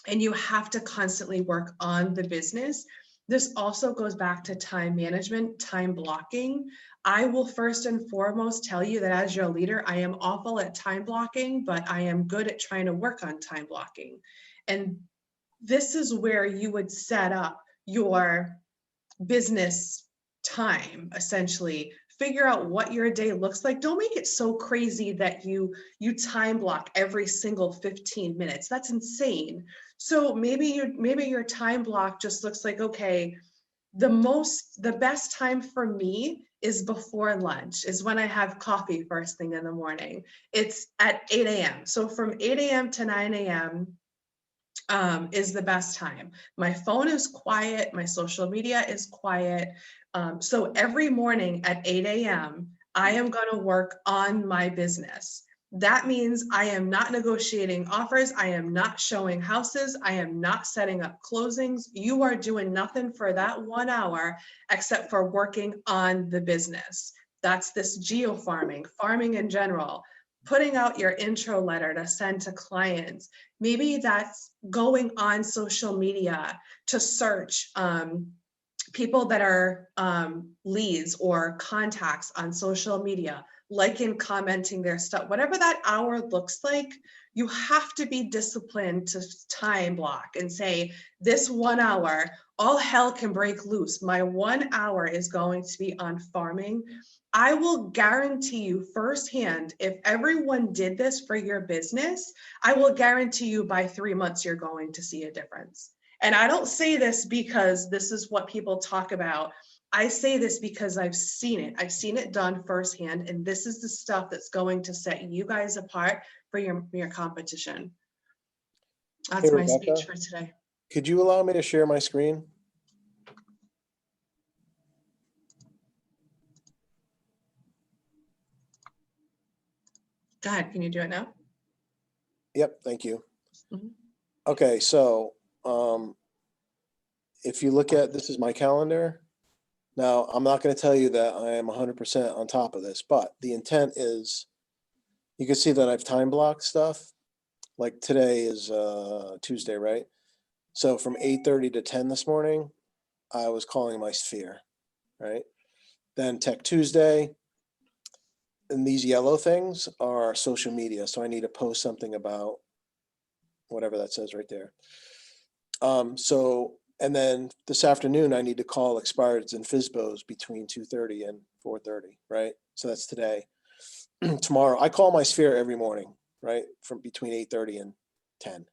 And you have to constantly work on the business, This also goes back to time management, time blocking. I will first and foremost tell you that as your leader, I am awful at time blocking, but I am good at trying to work on time blocking. And this is where you would set up your business time, essentially. Figure out what your day looks like. Don't make it so crazy that you time block every single 15 minutes. That's insane. So maybe your time block just looks like, okay, the best time for me is before lunch, is when I have coffee first thing in the morning. It's at 8 a.m. So from 8 a.m. to 9 a.m. Is the best time. My phone is quiet, my social media is quiet. So every morning at 8 a.m., I am going to work on my business. That means I am not negotiating offers. I am not showing houses. I am not setting up closings. You are doing nothing for that 1 hour except for working on the business. That's this geo-farming, farming in general, putting out your intro letter to send to clients. Maybe that's going on social media to search people that are leads or contacts on social media, liking, commenting their stuff. Whatever that hour looks like, you have to be disciplined to time block and say, this 1 hour, all hell can break loose. My 1 hour is going to be on farming. I will guarantee you firsthand, if everyone did this for your business, I will guarantee you by 3 months, you're going to see a difference. And I don't say this because this is what people talk about. I say this because I've seen it. I've seen it done firsthand. And this is the stuff that's going to set you guys apart for your competition. That's Hey, my speech Rebecca, for today. could you allow me to share my screen? Go ahead, can you do it now? Yep, thank you. Mhm. Okay, so if you look at, this is my calendar. Now, I'm not going to tell you that I am 100% on top of this, but the intent is, you can see that I've time blocked stuff. Like today is Tuesday, right? So from 8:30 to 10 this morning, I was calling my sphere, right? Then Tech Tuesday, and these yellow things are social media. So I need to post something about whatever that says right there. And then this afternoon, I need to call expireds and FISBOs between 2:30 and 4:30, right? So that's today. Tomorrow, I call my sphere every morning, right? From between 8:30 and 10,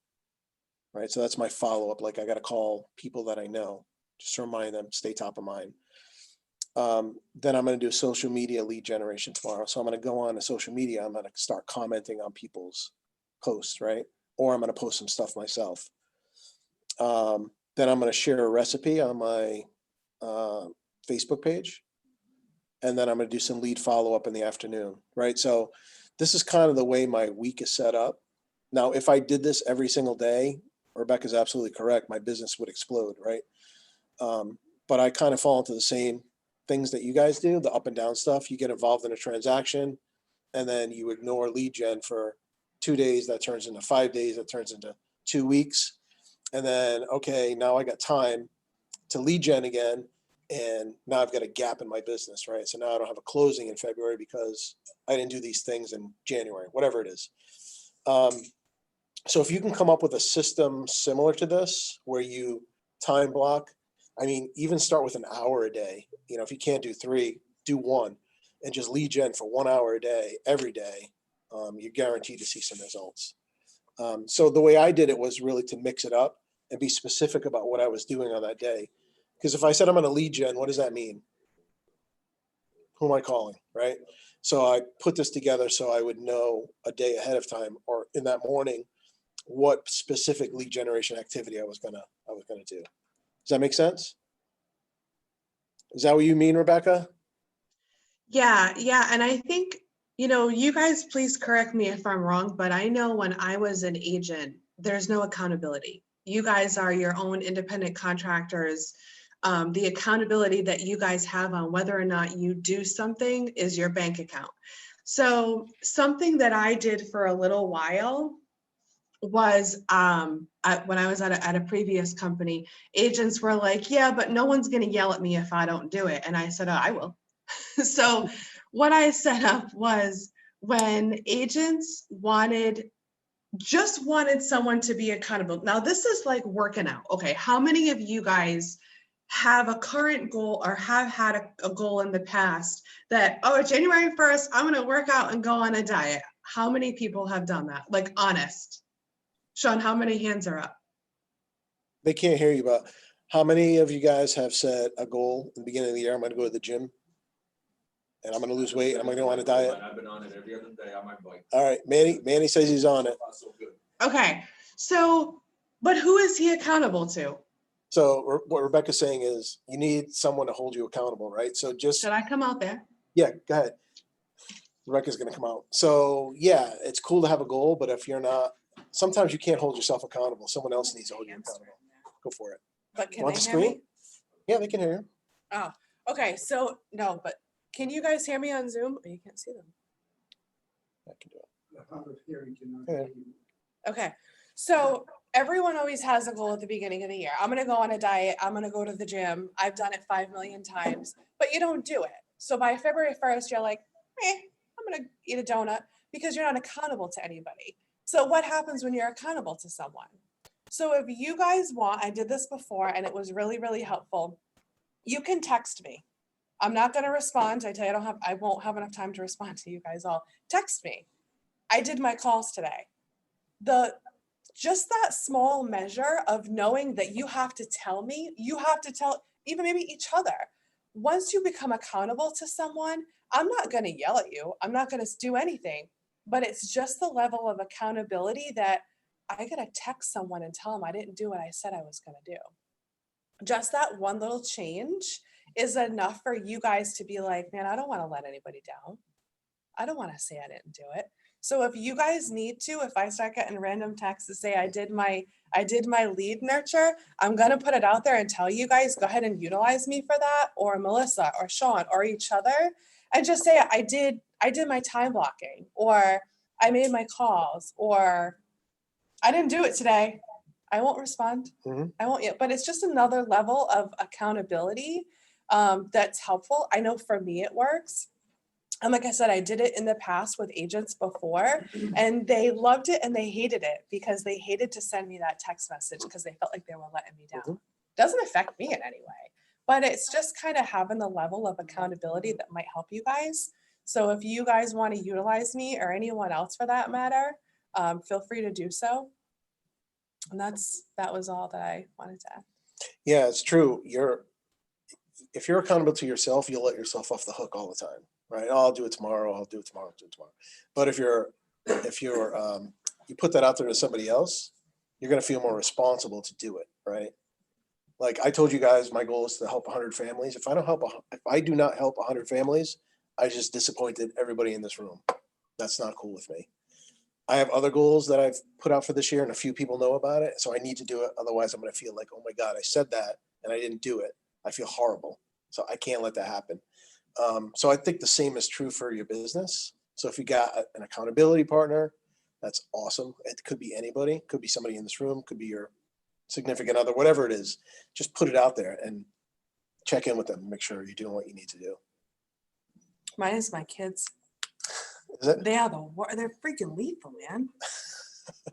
right? So that's my follow-up. Like I got to call people that I know, just to remind them, stay top of mind. Then I'm going to do social media lead generation tomorrow. So I'm going to go on to social media. I'm going to start commenting on people's posts, right? Or I'm going to post some stuff myself. Then I'm going to share a recipe on my Facebook page. And then I'm going to do some lead follow-up in the afternoon, right? So this is kind of the way my week is set up. Now, if I did this every single day, Rebecca's absolutely correct, my business would explode, right? But I kind of fall into the same things that you guys do, the up and down stuff. You get involved in a transaction and then you ignore lead gen for 2 days, that turns into 5 days, that turns into 2 weeks. And then, okay, now I got time to lead gen again. And now I've got a gap in my business, right? So now I don't have a closing in February because I didn't do these things in January, whatever it is. So if you can come up with a system similar to this, where you time block, I mean, even start with an hour a day. You know, if you can't do 3, do 1, and just lead gen for 1 hour a day, every day. You're guaranteed to see some results. So the way I did it was really to mix it up and be specific about what I was doing on that day. Because if I said I'm going to lead gen, what does that mean? Who am I calling, right? So I put this together so I would know a day ahead of time or in that morning what specific lead generation activity I was gonna do. Does that make sense? Is that what you mean, Rebecca? Yeah. And I think, you guys, please correct me if I'm wrong, but I know when I was an agent, there's no accountability. You guys are your own independent contractors. The accountability that you guys have on whether or not you do something is your bank account. So something that I did for a little while was when I was at a previous company, agents were like, yeah, but no one's going to yell at me if I don't do it. And I said, oh, I will. So what I set up was when agents just wanted someone to be accountable. Now this is like working out. Okay, how many of you guys have a current goal or have had a goal in the past that, oh, January 1st, I'm going to work out and go on a diet? How many people have done that? Like honest. Sean, how many hands are up? They can't hear you, but how many of you guys have set a goal in the beginning of the year? I'm going to go to the gym and I'm going to lose weight. And I'm going to go on a diet. I've been on it every other day on my bike. All right. Manny says he's on it. So good. Okay. So, but who is he accountable to? So what Rebecca's saying is you need someone to hold you accountable, right? So just, Should I come out there? yeah, go ahead. Rebecca's going to come out. So yeah, it's cool to have a goal, but if you're not, sometimes you can't hold yourself accountable. Someone else needs to hold you accountable. Go for it. But can Want they the hear me? screen? Yeah, they can hear you. Oh, okay. So no, but can you guys hear me on Zoom? Or you can't see them. I can do it. Yeah. Okay. So everyone always has a goal at the beginning of the year. I'm going to go on a diet. I'm going to go to the gym. I've done it 5 million times, but you don't do it. So by February 1st, you're like, I'm going to eat a donut because you're not accountable to anybody. So what happens when you're accountable to someone? So if you guys want, I did this before and it was really, really helpful. You can text me. I'm not going to respond. I tell you, I won't have enough time to respond to you guys all. Text me. I did my calls today. Just that small measure of knowing that you have to tell me, you have to tell even maybe each other. Once you become accountable to someone, I'm not going to yell at you. I'm not going to do anything, but it's just the level of accountability that I got to text someone and tell them I didn't do what I said I was going to do. Just that one little change is enough for you guys to be like, man, I don't want to let anybody down. I don't want to say I didn't do it. So if you guys need to, if I start getting random texts to say I did my lead nurture, I'm going to put it out there and tell you guys, go ahead and utilize me for that, or Melissa or Sean or each other, and just say I did my time blocking, or I made my calls, or I didn't do it today. I won't respond. I won't yet, but it's just another level of accountability that's helpful. I know for me it works. And like I said, I did it in the past with agents before, and they loved it and they hated it because they hated to send me that text message because they felt like they were letting me down. Doesn't affect me in any way, but it's just kind of having the level of accountability that might help you guys. So if you guys want to utilize me or anyone else for that matter, feel free to do so. And that was all that I wanted to add. Yeah, it's true. If you're accountable to yourself, you'll let yourself off the hook all the time, right? Oh, I'll do it tomorrow. I'll do it tomorrow. I'll do it tomorrow. But if you put that out there to somebody else, you're going to feel more responsible to do it, right? Like I told you guys, my goal is to help 100 families. If I do not help 100 families, I just disappointed everybody in this room. That's not cool with me. I have other goals that I've put out for this year and a few people know about it. So I need to do it. Otherwise I'm going to feel like, oh my God, I said that and I didn't do it. I feel horrible. So I can't let that happen. So I think the same is true for your business. So if you got an accountability partner, that's awesome. It could be anybody, could be somebody in this room, could be your significant other, whatever it is, just put it out there and check in with them and make sure you're doing what you need to do. Mine is my kids. Is it? They're freaking lethal, man.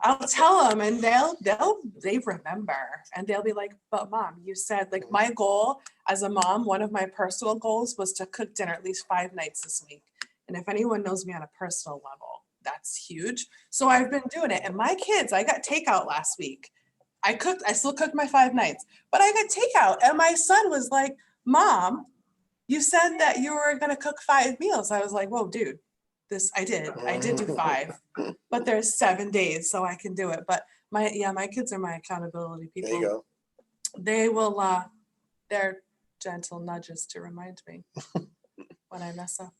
I'll tell them and they remember and they'll be like, but mom, you said, like, my goal as a mom, one of my personal goals was to cook dinner at least 5 nights this week. And if anyone knows me on a personal level, that's huge. So I've been doing it. And my kids, I got takeout last week. I still cooked my 5 nights, but I got takeout. And my son was like, Mom, you said that you were going to cook 5 meals. I was like, whoa, dude. I did do 5, but there's 7 days, so I can do it. But my kids are my accountability people. There you go. They will, they're gentle nudges to remind me when I mess up.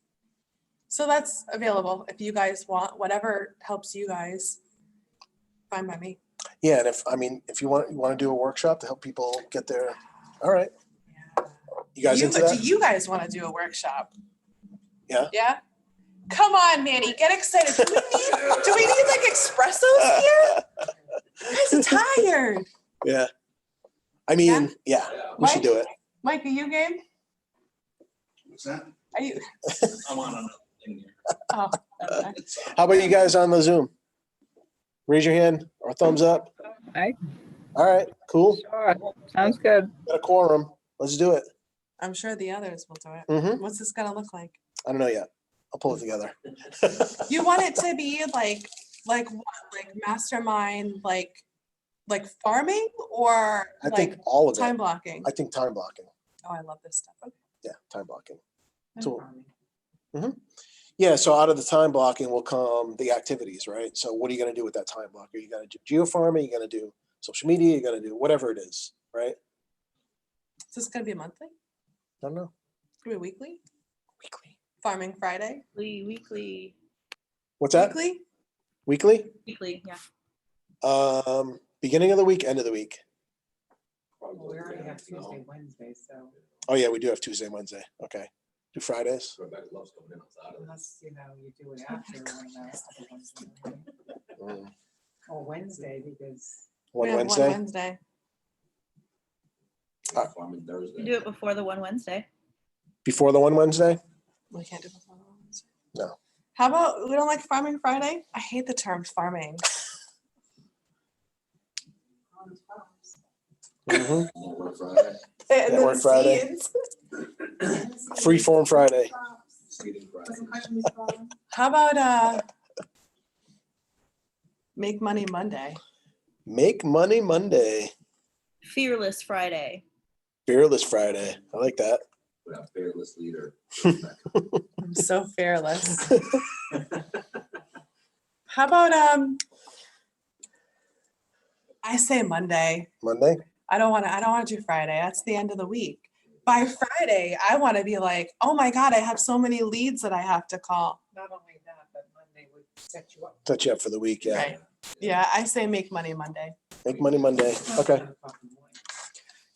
So that's available if you guys want, whatever helps you guys, fine by me. Yeah. And if you want to do a workshop to help people get there. All right. Yeah. You guys into that? Do you guys want to do a workshop? Yeah. Yeah. Come on, Manny, get excited. Do we need like espressos here? tired. Yeah. I mean, yeah, we should do it. Mike, are you game? What's that? Are you? I'm on another thing here. Oh, okay. How about you guys on the Zoom? Raise your hand or thumbs up. Aye. All right, cool. Sure. Sounds good. Got a quorum. Let's do it. I'm sure the others will do it. Mm-hmm. What's this gonna look like? I don't know yet. I'll pull it together. You want it to be like what? Like mastermind, like farming or I like think all of time it. blocking? I think time blocking. Oh, I love this stuff. Okay. Yeah, time blocking. So, yeah, so out of the time blocking will come the activities, right? So what are you going to do with that time block? Are you going to do geofarming? Are you going to do social media? You're going to do whatever it is, right? Is this gonna be monthly? I don't know. Gonna be weekly? Weekly. Farming Friday? Weekly, What's that? Weekly? Weekly? yeah. Beginning of the week, end of the week. Well, we already have Tuesday, Wednesday, so Oh yeah, we do have Tuesday, Wednesday. Okay. Do Fridays? Rebecca loves coming in on Saturday. unless, you do it after Wednesday. Mm. Or Wednesday, because One We have Wednesday? Wednesday. Farming Thursday. You do it before the one Wednesday. Before the one Wednesday? We can't do before Wednesday. No. How about, we don't like Farming Friday? I hate the term farming. Mhm. Work Friday, And Network the Friday. seeds. Freeform Friday. seeding Friday. How about Make Money Monday? Make Money Monday. Fearless Friday. Fearless Friday. I like that. We have fearless leader. I'm so fearless. How about I say Monday. Monday? I don't want to do Friday. That's the end of the week. By Friday, I want to be like, oh my God, I have so many leads that I have to call. not only that, but Monday would set you up. Set you up for the week, yeah. Right. Yeah, I say Make Money Monday. Make Money Monday. Okay.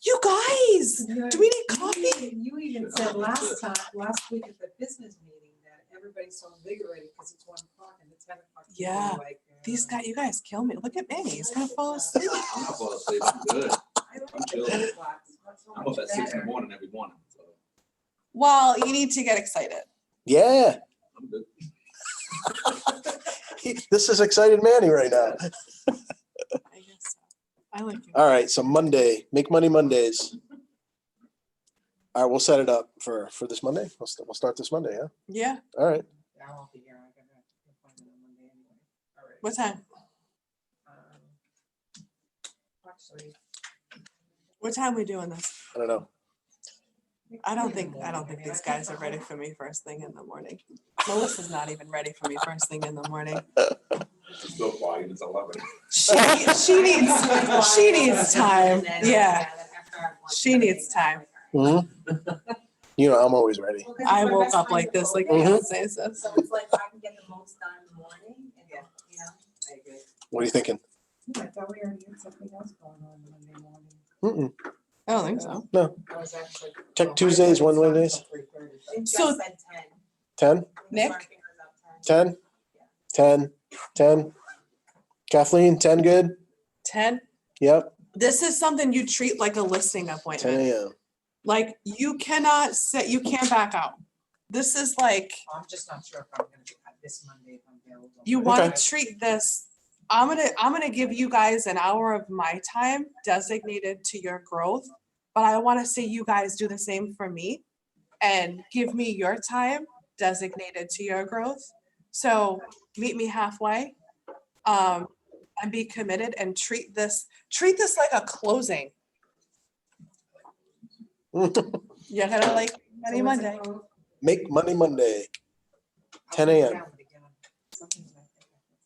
You guys, do we need coffee? You even said last week at the business meeting that everybody's so invigorated because it's 1 o'clock and it's 10 o'clock. People are Yeah. like, These guys, you guys kill me. Look at Manny. He's gonna fall asleep. I'm not falling asleep, I'm good. I like I'm the chilling. 10 o'clock. It's so I'm much up at 6 in better. the morning every morning, so Well, you need to get excited. Yeah. I'm good. This is excited Manny right now. I guess so. I like you. All right, so Monday, Make Money Mondays. All right, we'll set it up for this Monday. We'll start this Monday, yeah? Yeah. All right. I won't be here. I got an appointment on Monday anyway. All right. What time? Actually, What time we doing this? I don't know. I don't think these guys are ready for me first thing in the morning. Melissa's not even ready for me first thing in the morning. It's still quiet, it's 11. She needs time. Yeah, she needs time. Mhm. You know, I'm always ready. I woke up like this, like Mhm. Beyonce says. So it's like I can get the most done in the morning and, I agree. What are you thinking? I thought we already had something else going on Monday morning. Mm-mm. I don't think so. I was actually- Check well, Tuesdays, my one appointment's Wednesdays. not till 3:30. think So- Jeff said 10. 10? Nick? Mark fingers up 10. 10? 10? Kathleen, 10 good? 10. Yep, This is something you treat like a listing 10 appointment. a.m. Like you can't back out. This is like, I'm just not sure if I'm gonna be this Monday if I'm available. you but want Okay. to treat this. I'm gonna give you guys an hour of my time designated to your growth, but I want to see you guys do the same for me and give me your time designated to your growth. So meet me halfway, and be committed and treat this like a closing. You're gonna like Money So what's it Monday. called? Make Money Monday, I'll 10 put it a.m. down again. Something's not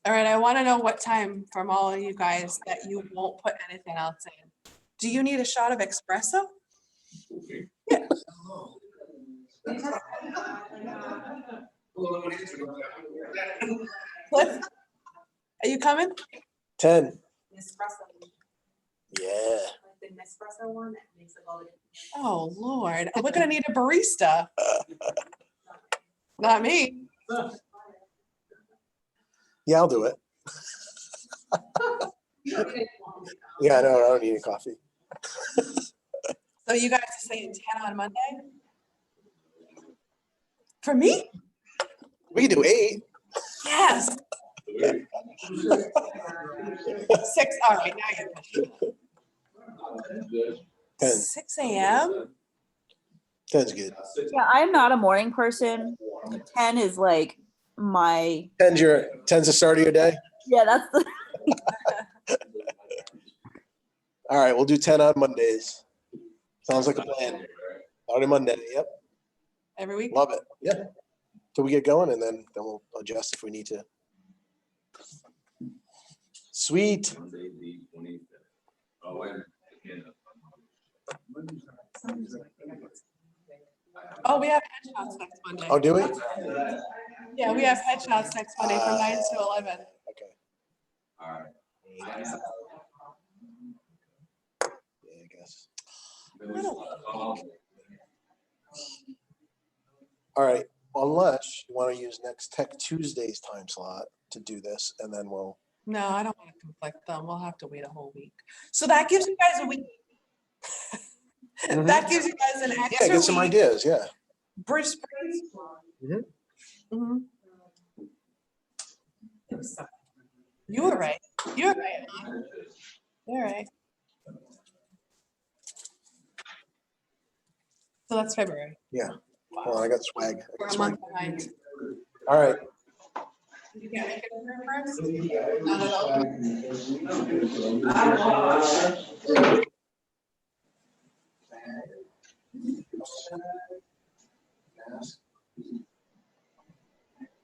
there. All right, I want to know what time from all of you guys that you won't put anything else in. Do you need a shot of espresso? Cliff, are you coming? 10. Nespresso, Yeah. like the Nespresso one that makes it all the difference. Oh, Lord, we're gonna need a barista. Not me. Yeah, I'll do it. Yeah, I know, I don't need a coffee. So you guys are saying 10 on Monday? For me? We can do 8. Yes. 6, all right, now you're pushing it. 10. 6 a.m.? 10's good. Yeah, I'm not a morning person. 10 is like my, 10's the start of your day? yeah, that's the, All right, we'll do 10 on Mondays. Sounds like a plan. Starting Monday, yep. Every week? Love it. Yeah. Till we get going, and then we'll adjust if we need to. Sweet. Monday, the 25th. Oh, wait. Oh, we have headshots next Monday. Oh, do we? Yeah, we have headshots next Monday from 9 to 11. Okay. All right. Yeah, I guess. All right. Unless you want to use next Tech Tuesday's time slot to do this, and then we'll. No, I don't want to conflict them. We'll have to wait a whole week. So that gives you guys a week. That gives you guys an extra Yeah, get some week. ideas. Yeah. Bruce. Mhm. Mhm. You were right. You were right. You're right. So that's February. Yeah. Hold on, I got swag. We're a month behind. All right. You can't make it over first?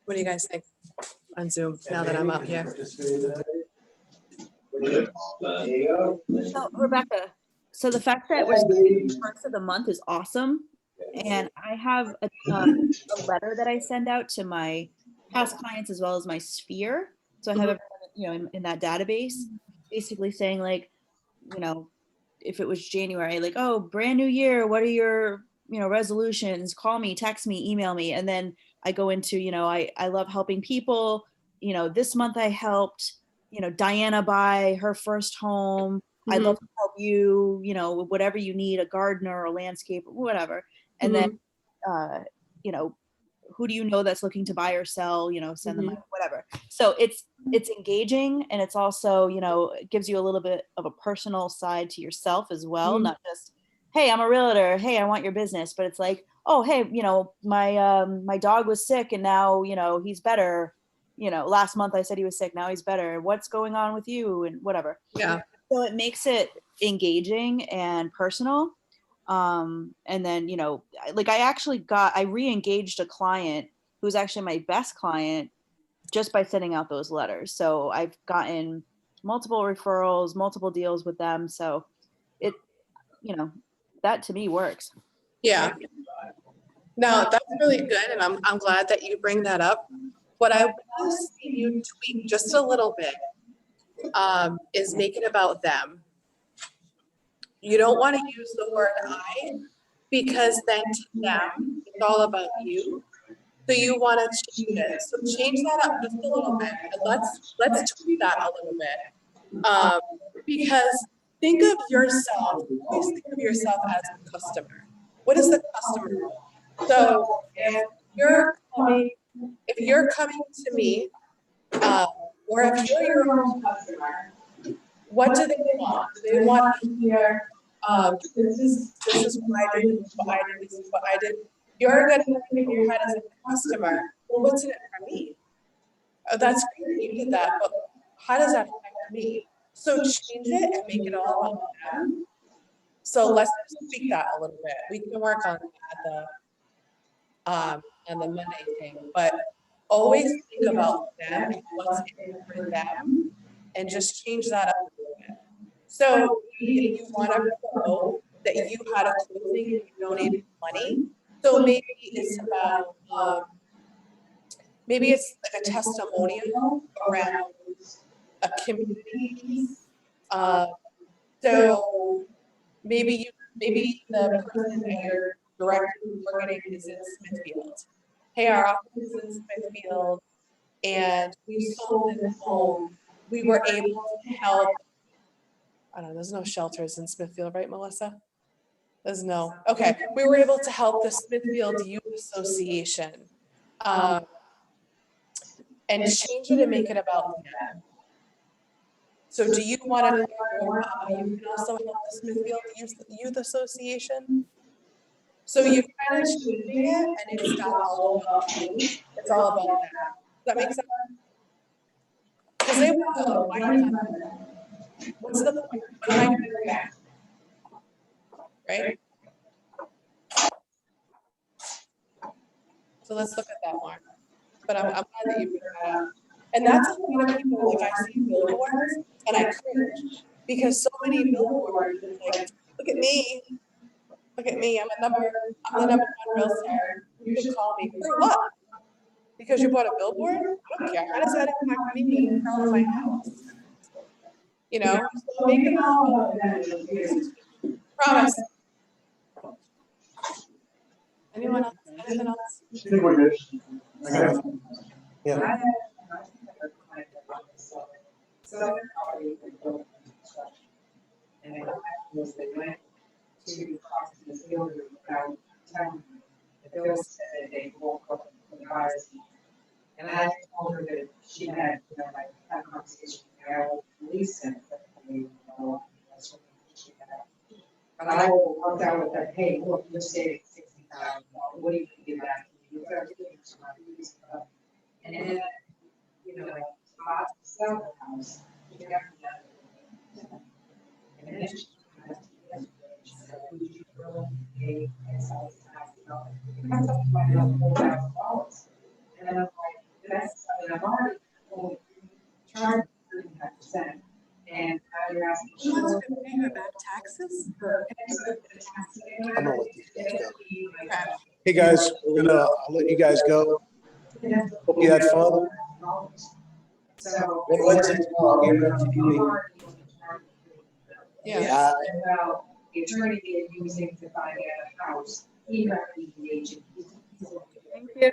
What do you guys think on Zoom now that I'm out here? so Rebecca, so the fact that we're starting first of the month is awesome. And I have a letter that I send out to my past clients as well as my sphere. So I have everyone, in that database, basically saying like, if it was January, like, oh, brand new year, what are your, resolutions? Call me, text me, email me. And then I go into, I love helping people. This month I helped, Diana buy her first home. I'd love to help you, whatever you need, a gardener, a landscape, whatever. And then, who do you know that's looking to buy or sell, send them money, whatever. So it's engaging, and it's also, it gives you a little bit of a personal side to yourself as well. Not just, hey, I'm a realtor. Hey, I want your business. But it's like, oh, hey, my dog was sick and now, he's better. Last month I said he was sick. Now he's better. What's going on with you and whatever. Yeah. So it makes it engaging and personal. And then, I re-engaged a client who's actually my best client just by sending out those letters. So I've gotten multiple referrals, multiple deals with them. So it, that to me works. Yeah. No, that's really good. And I'm glad that you bring that up. What I want to see you tweak just a little bit is make it about them. You don't want to use the word I, because then to them, it's all about you. So you want to change it. So change that up just a little bit. And let's tweak that a little bit. Because think of yourself, always think of yourself as a customer. What is the customer? So if you're coming to me, or if you're your own customer, what do they want? Do they want to hear, this is what I did, this is what I did, this is what I did. You're going to think in your head as a customer, well, what's in it for me? Oh, that's great that you did that, but how does that affect me? So change it and make it all about them. So let's speak that a little bit. We can work on the Monday thing, but always think about them and what's in it for them, and just change that up a little bit. So if you want to promote that you had a closing and you donated money, so maybe it's about maybe it's like a testimonial around a community piece. So maybe the person that you're directly targeting is in Smithfield. Hey, our office is in Smithfield, and we sold this home. We were able to help I don't know, there's no shelters in Smithfield, right, Melissa? There's no, okay, we were able to help the Smithfield Youth Association and change it and make it about them. So do you want to learn more about how you can also help the Smithfield Youth Association? So you're kind of changing it and it's not all about you, it's all about them. Does that make sense? Because they want to why not? What's the point? What am I going to get? Right? So let's look at that more. But I'm glad that you brought that up. And that's a lot of people, like I see billboards and I cringe because so many billboards, like, look at me, I'm the number one realtor. You can call me for what? Because you bought a billboard? I don't care. How does that impact me and sell my house? You know, so make it all about them. Promise. Anyone else? Anything else? I think we're good. I got it. Yeah. And they went to cross the field without telling me. The bill said that they woke up from the cars. And I told her that she had, like, had a conversation with the police and that's what she had. But I worked out with her, hey, look, you're saving $60,000. What do you think of that? You start giving to my police. And then, like, about to sell the house, she got me. And then she said, would you really pay $60,000? Because of my $4,000. And I'm like, that's, I've already charged 35%. And now you're asking. She wants to pay her back taxes? I'm gonna let these guys go. Hey guys, I'll let you guys go. Hope you had fun. So One Wednesday tomorrow, I'll be around if you need me. Yeah. About the attorney they're using to buy a house, he recommended the agent. Thank you.